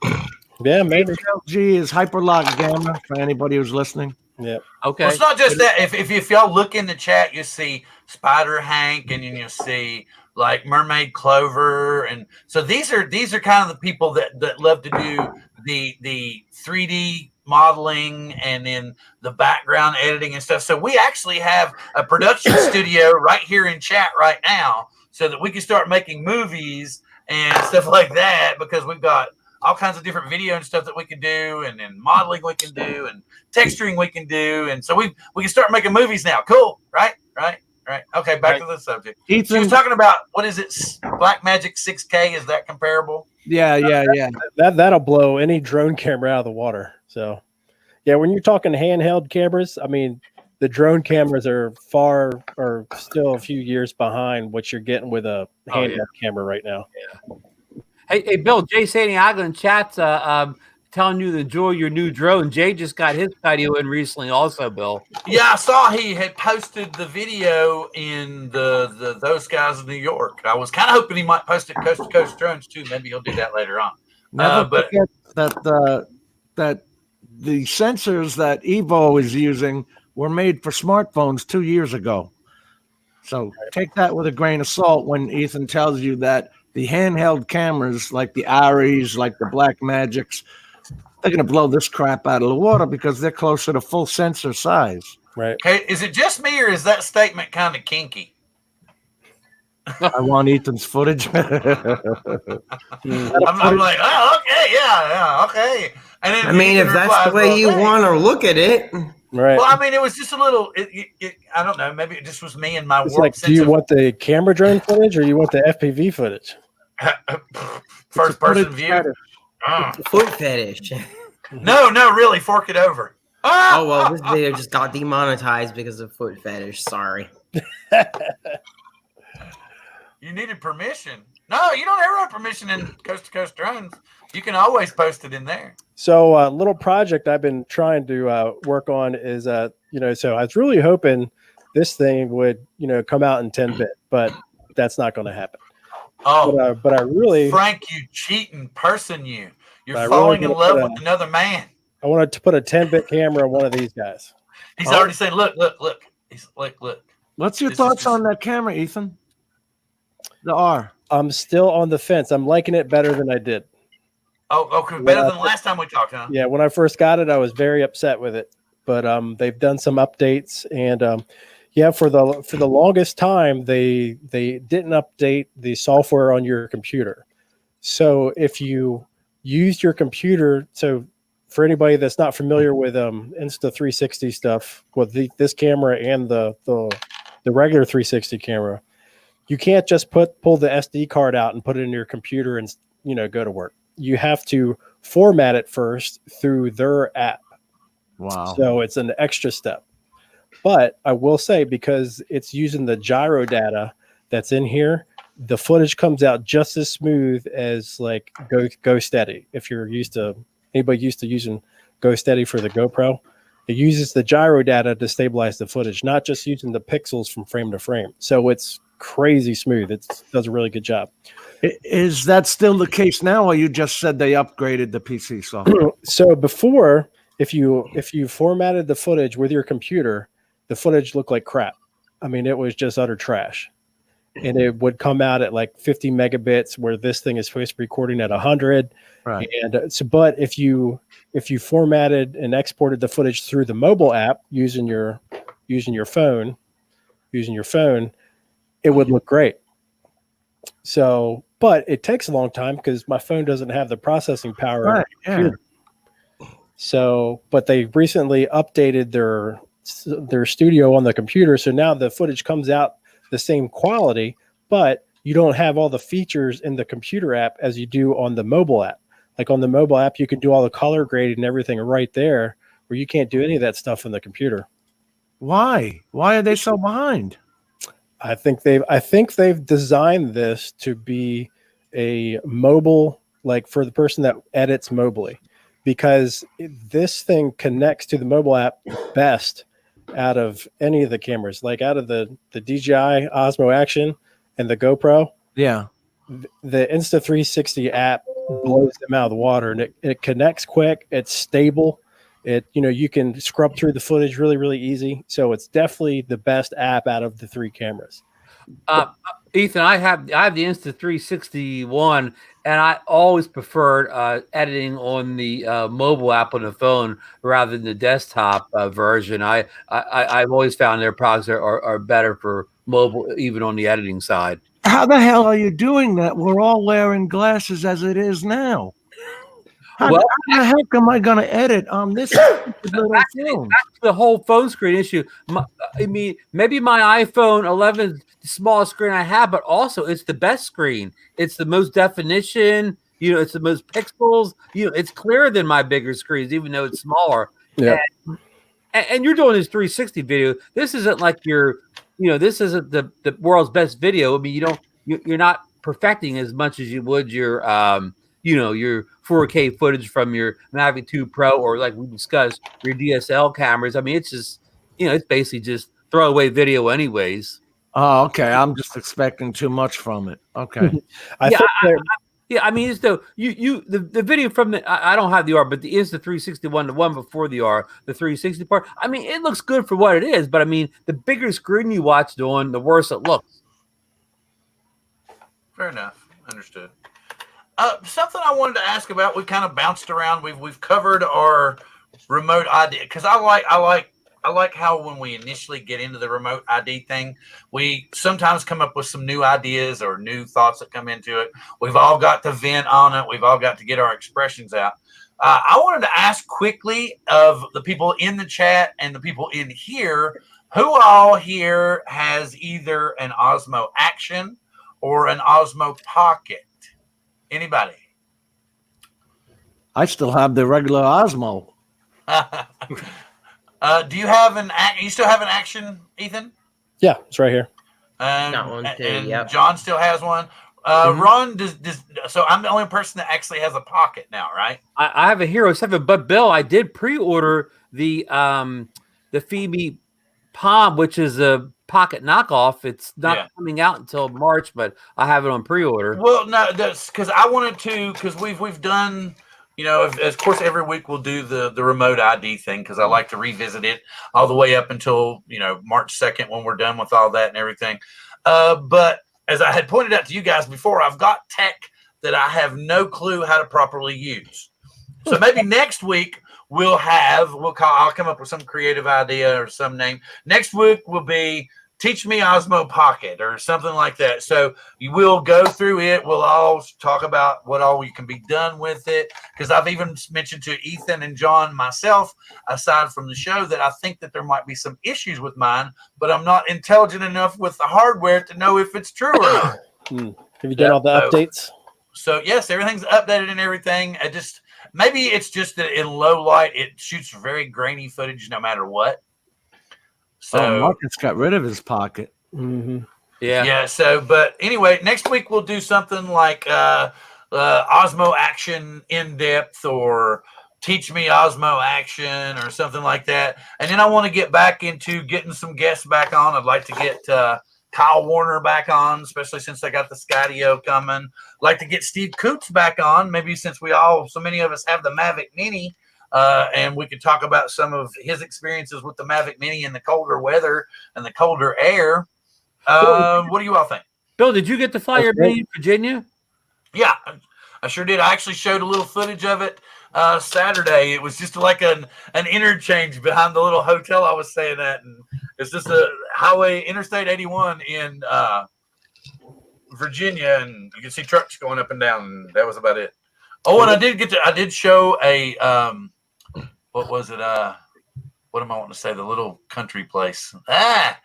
Yeah, maybe. HLG is Hyperlock Gamma for anybody who's listening. Yeah. Okay. Well, it's not just that. If y'all look in the chat, you see Spider Hank, and then you see like Mermaid Clover, and so these are kind of the people that love to do the 3D modeling and then the background editing and stuff. So we actually have a production studio right here in chat right now, so that we can start making movies and stuff like that, because we've got all kinds of different video and stuff that we can do, and then modeling we can do, and texturing we can do, and so we can start making movies now. Cool, right? Okay, back to the subject. Ethan, She was talking about, what is it, Blackmagic 6K? Is that comparable? Yeah. That'll blow any drone camera out of the water. So, yeah, when you're talking handheld cameras, I mean, the drone cameras are still a few years behind what you're getting with a handheld camera right now. Yeah. Hey, Bill, Jay Santiago in chat telling you to enjoy your new drone. Jay just got his Scudio in recently also, Bill. Yeah, I saw he had posted the video in the Those Guys in New York. I was kind of hoping he might post it Coast to Coast Drones too. Maybe he'll do that later on. Never But forget that the sensors that Evo is using were made for smartphones 2 years ago. So take that with a grain of salt when Ethan tells you that the handheld cameras, like the Aries, like the Blackmagics, they're going to blow this crap out of the water because they're closer to full sensor size. Right. hey, is it just me, or is that statement kind of kinky? I want Ethan's footage. I'm like, oh, okay, yeah, okay. And then I mean, if that's the way you want to look at it. Right. Well, I mean, it was just a little. I don't know. Maybe it just was me and my. It's like, do you want the camera drone footage or you want the FPV footage? first person view? Foot fetish. No, really, fork it over. Oh, well, this video just got demonetized because of foot fetish. Sorry. You needed permission. No, you don't ever have permission in Coast to Coast Drones. You can always post it in there. So a little project I've been trying to work on is, so I was really hoping this thing would, come out in 10-bit, but that's not going to happen. Oh, but I really, Frank, you cheating person, you're falling in love with another man. I wanted to put a 10-bit camera on one of these guys. He's already saying, look. He's like, look. What's your thoughts on that camera, Ethan? The R. I'm still on the fence. I'm liking it better than I did. Oh, okay, better than last time we talked, huh? Yeah, when I first got it, I was very upset with it. But they've done some updates, and for the longest time they didn't update the software on your computer. So if you used your computer, so for anybody that's not familiar with Insta360 stuff, with this camera and the regular 360 camera, you can't just pull the SD card out and put it in your computer and go to work. You have to format it first through their app. Wow. So it's an extra step. But I will say, because it's using the gyro data that's in here, the footage comes out just as smooth as like Go Steady. If you're anybody used to using Go Steady for the GoPro, it uses the gyro data to stabilize the footage, not just using the pixels from frame to frame. So it's crazy smooth. It does a really good job. Is that still the case now, or you just said they upgraded the PC software? So before, if you formatted the footage with your computer, the footage looked like crap. I mean, it was just utter trash. and it would come out at like 50 megabits, where this thing is supposed to be recording at 100. Right. And but if you formatted and exported the footage through the mobile app using your phone, it would look great. So, but it takes a long time because my phone doesn't have the processing power. Right. Yeah. So, but they recently updated their studio on the computer, so now the footage comes out the same quality, but you don't have all the features in the computer app as you do on the mobile app. Like on the mobile app, you can do all the color grading and everything right there, where you can't do any of that stuff in the computer. Why? Why are they so behind? I think they've designed this to be a mobile, like for the person that edits mobily, because this thing connects to the mobile app best out of any of the cameras, like out of the DJI Osmo Action and the GoPro. Yeah. The Insta360 app blows them out of the water, and it connects quick. It's stable. You can scrub through the footage really, really easy. So it's definitely the best app out of the 3 cameras. Ethan, I have the Insta360 and I always preferred editing on the mobile app on the phone rather than the desktop version. I've always found their products are better for mobile, even on the editing side. How the hell are you doing that? We're all wearing glasses as it is now. How the heck am I going to edit on this little phone? That's the whole phone screen issue. I mean, maybe my iPhone 11 is the smallest screen I have, but also it's the best screen. It's the most definition. It's the most pixels. It's clearer than my bigger screens, even though it's smaller. Yeah. And you're doing this 360 video. This isn't like this isn't the world's best video. I mean, you're not perfecting as much as you would your your 4K footage from your Mavic 2 Pro, or like we discussed, your DSL cameras. I mean, it's just, it's basically just throwaway video anyways. Oh, okay. I'm just expecting too much from it. Okay. I mean, it's the video from I don't have the R, but the Insta360 the one before the R, the 360 part. I mean, it looks good for what it is, but I mean, the bigger screen you watch it on, the worse it looks. Fair enough. Understood. Something I wanted to ask about. We kind of bounced around. We've covered our remote ID, because I like how when we initially get into the remote ID thing, we sometimes come up with some new ideas or new thoughts that come into it. We've all got to vent on it. We've all got to get our expressions out. I wanted to ask quickly of the people in the chat and the people in here, who all here has either an Osmo Action or an Osmo Pocket? Anybody? I still have the regular Osmo. Do you have you still have an Action, Ethan? Yeah, it's right here. Got one too, And yep. John still has one. Ron does. So I'm the only person that actually has a Pocket now, right? I have a Hero 7, but Bill, I did pre-order the Phoebe Palm, which is a Pocket knockoff. It's not coming out until March, but I have it on pre-order. Well, no, that's because I wanted to, because we've done, of course, every week we'll do the remote ID thing, because I like to revisit it all the way up until March 2nd when we're done with all that and everything. But as I had pointed out to you guys before, I've got tech that I have no clue how to properly use. So maybe next week I'll come up with some creative idea or some name. Next week will be Teach Me Osmo Pocket or something like that. So you will go through it. We'll all talk about what all can be done with it. Because I've even mentioned to Ethan and John myself, aside from the show, that I think that there might be some issues with mine, but I'm not intelligent enough with the hardware to know if it's true or not. Have you done all the updates? So yes, everything's updated and everything. Maybe it's just that in low light, it shoots very grainy footage no matter what. So Marcus got rid of his Pocket. Mm-hmm. Yeah. So, but anyway, next week we'll do something like Osmo Action in depth, or Teach Me Osmo Action, or something like that. And then I want to get back into getting some guests back on. I'd like to get Kyle Warner back on, especially since I got the Skydio coming. I'd like to get Steve Coots back on, maybe since so many of us have the Mavic Mini. And we could talk about some of his experiences with the Mavic Mini in the colder weather and the colder air. What do you all think? Bill, did you get to fly That's your great. plane in Virginia? Yeah, I sure did. I actually showed a little footage of it Saturday. It was just like an interchange behind the little hotel I was staying at, and it's just a highway, Interstate 81 in Virginia, and you can see trucks going up and down. And that was about it. Oh, and I did show a what was it? What am I wanting to say? The little country place. Now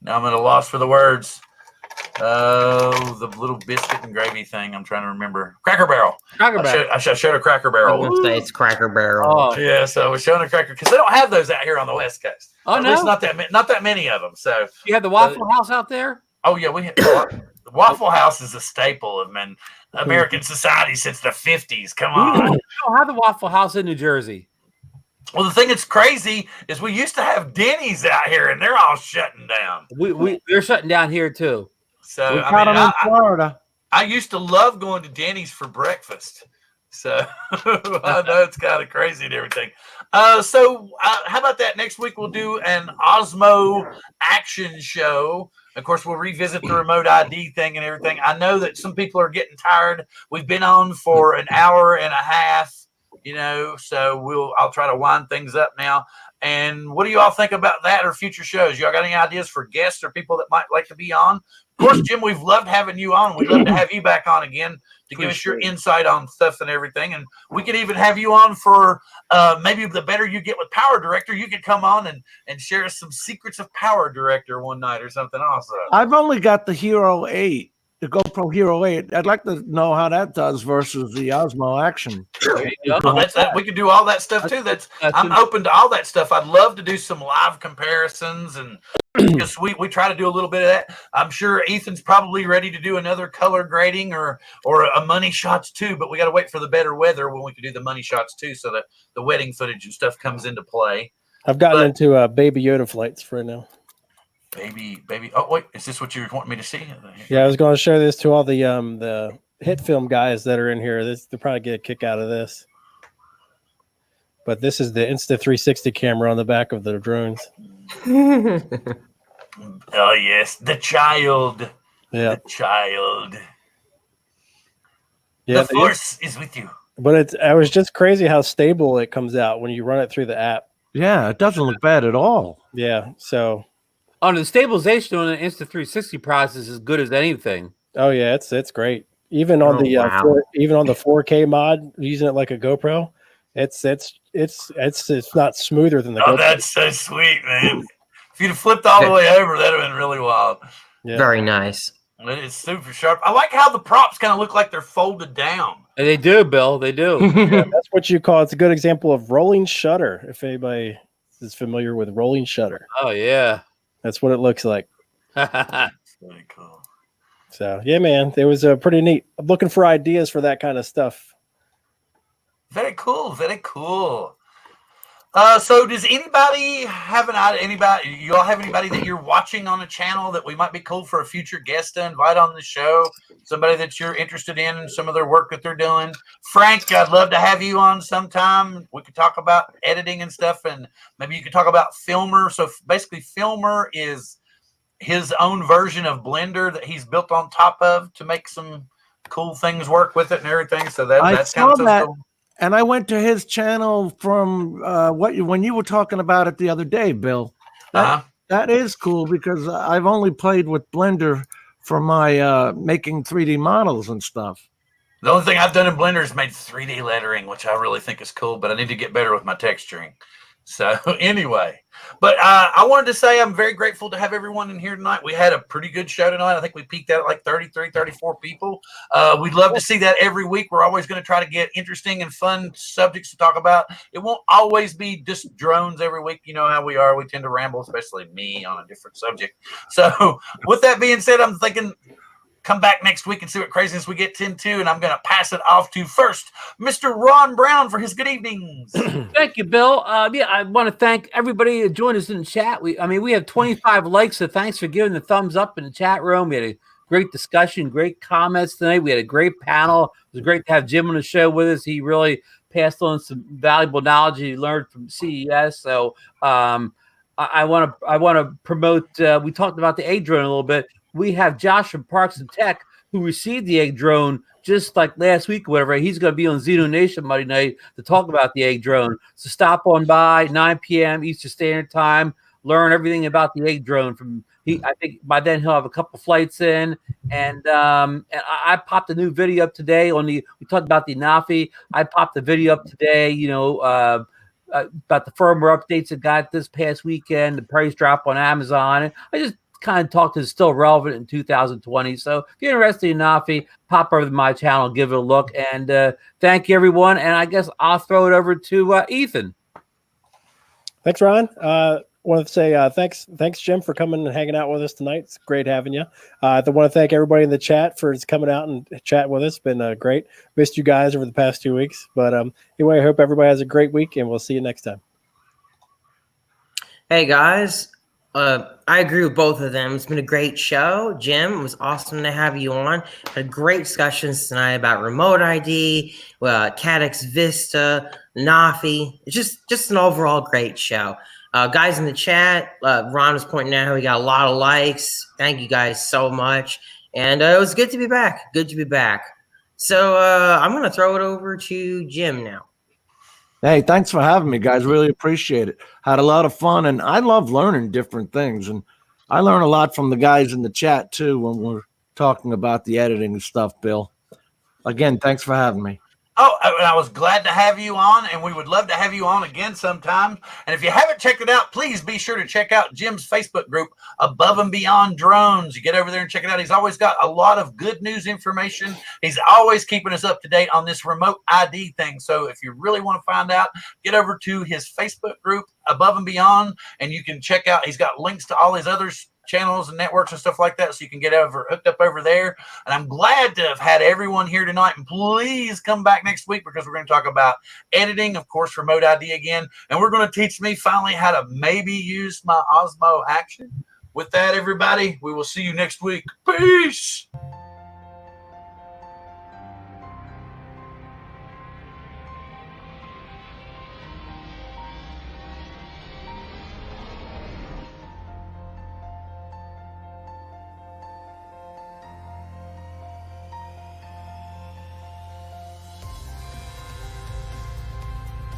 I'm at a loss for the words. The little biscuit and gravy thing. I'm trying to remember. Cracker Barrel. Cracker Barrel. I showed a Cracker I Barrel. was gonna say it's Cracker Barrel. Oh, Yeah, so I was showing a cracker because they don't have those out here on the West Coast. Oh, At no? least not that many of them. So you have the Waffle House out there? oh yeah, we have the Waffle House is a staple of American society since the 50s. Come on. We don't have the Waffle House in New Jersey. Well, the thing that's crazy is we used to have Denny's out here, and they're all shutting down. They're shutting down here too. So We I got mean, them in Florida. I used to love going to Denny's for breakfast. So I know it's kind of crazy and everything. So how about that? Next week we'll do an Osmo action show. Of course, we'll revisit the remote ID thing and everything. I know that some people are getting tired. We've been on for an hour and a half, so I'll try to wind things up now. And what do you all think about that or future shows? Y'all got any ideas for guests or people that might like to be on? Of course, Jim, we've loved having you on. We'd love to have you back on again to give us your insight on stuff and everything. And we could even have you on for maybe the better you get with Power Director. You could come on and share us some secrets of Power Director one night or something also. I've only got the Hero 8, the GoPro Hero 8. I'd like to know how that does versus the Osmo Action. There you go. We could do all that stuff too. I'm open to all that stuff. I'd love to do some live comparisons and because we try to do a little bit of that. I'm sure Ethan's probably ready to do another color grading or a money shots too, but we got to wait for the better weather when we can do the money shots too, so that the wedding footage and stuff comes into play. I've gotten into Baby Yoda flights for now. Baby. Oh wait, is this what you want me to see? Yeah, I was going to show this to all the hit film guys that are in here. They'll probably get a kick out of this. But this is the Insta360 camera on the back of the drones. Oh yes, the child. Yeah, the child. Yeah, the force is with you. But I was just crazy how stable it comes out when you run it through the app. Yeah, it doesn't look bad at all. Yeah, so on the stabilization on the Insta360 process is as good as anything. Oh yeah, it's great. Even on even on the 4K mod, using it like a GoPro, it's not smoother than the GoPro. That's so sweet, man. If you'd have flipped all the way over, that'd have been really wild. Yeah. Very nice. It's super sharp. I like how the props kind of look like they're folded down. And they do, Bill. They do. Yeah, that's what you call. It's a good example of rolling shutter. If anybody is familiar with rolling shutter. Oh yeah, that's what it looks like. That's really cool. So yeah, man, it was pretty neat. I'm looking for ideas for that kind of stuff. Very cool. Very cool. So does anybody have you all have anybody that you're watching on the channel that we might be cool for a future guest to invite on the show? Somebody that you're interested in some of their work that they're doing? Frank, I'd love to have you on sometime. We could talk about editing and stuff, and maybe you could talk about Filmer. So basically Filmer is his own version of Blender that he's built on top of to make some cool things work with it and everything. So that's kind of so cool. And I went to his channel from when you were talking about it the other day, Bill. That is cool because I've only played with Blender for my making 3D models and stuff. The only thing I've done in Blender is made 3D lettering, which I really think is cool, but I need to get better with my texturing. So anyway, but I wanted to say I'm very grateful to have everyone in here tonight. We had a pretty good show tonight. I think we peaked out at like 33, 34 people. We'd love to see that every week. We're always going to try to get interesting and fun subjects to talk about. It won't always be just drones every week. You know how we are. We tend to ramble, especially me, on a different subject. So with that being said, I'm thinking come back next week and see what craziness we get into, and I'm going to pass it off to first Mr. Ron Brown for his good evenings. Thank you, Bill. Yeah, I want to thank everybody that joined us in the chat. We have 25 likes, so thanks for giving the thumbs up in the chat room. We had a great discussion, great comments tonight. We had a great panel. It was great to have Jim on the show with us. He really passed on some valuable knowledge he learned from CES. So I want to promote. We talked about the A drone a little bit. we have Josh from Parks and Tech who received the egg drone just like last week or whatever. He's going to be on Xeno Nation Monday night to talk about the egg drone. So stop on by 9 p.m. Eastern Standard Time. Learn everything about the egg drone from I think by then he'll have a couple flights in, and I popped a new video up today on we talked about the Nafi. I popped the video up today, about the firmware updates that got this past weekend, the price drop on Amazon. And I just kind of talked is still relevant in 2020. So if you're interested in Nafi, pop over to my channel, give it a look, and thank you everyone. And I guess I'll throw it over to Ethan. Thanks, Ron. Want to say thanks, Jim, for coming and hanging out with us tonight. It's great having you. I want to thank everybody in the chat for coming out and chatting with us. It's been great. Missed you guys over the past 2 weeks. But anyway, I hope everybody has a great week, and we'll see you next time. Hey, guys. I agree with both of them. It's been a great show. Jim, it was awesome to have you on. Had great discussions tonight about remote ID, CADX Vista, Nafi. It's just an overall great show. Guys in the chat, Ron was pointing out how we got a lot of likes. Thank you guys so much. And it was good to be back. Good to be back. So I'm going to throw it over to Jim now. Hey, thanks for having me, guys. Really appreciate it. Had a lot of fun, and I love learning different things. And I learn a lot from the guys in the chat, too, when we're talking about the editing and stuff, Bill. Again, thanks for having me. Oh, I was glad to have you on, and we would love to have you on again sometime. And if you haven't checked it out, please be sure to check out Jim's Facebook group, Above and Beyond Drones. You get over there and check it out. He's always got a lot of good news information. He's always keeping us up to date on this remote ID thing. So if you really want to find out, get over to his Facebook group, Above and Beyond, and you can check out. He's got links to all his other channels and networks and stuff like that, so you can get hooked up over there. And I'm glad to have had everyone here tonight, and please come back next week because we're going to talk about editing, of course, remote ID again, and we're going to teach me finally how to maybe use my Osmo Action. With that, everybody, we will see you next week. Peace.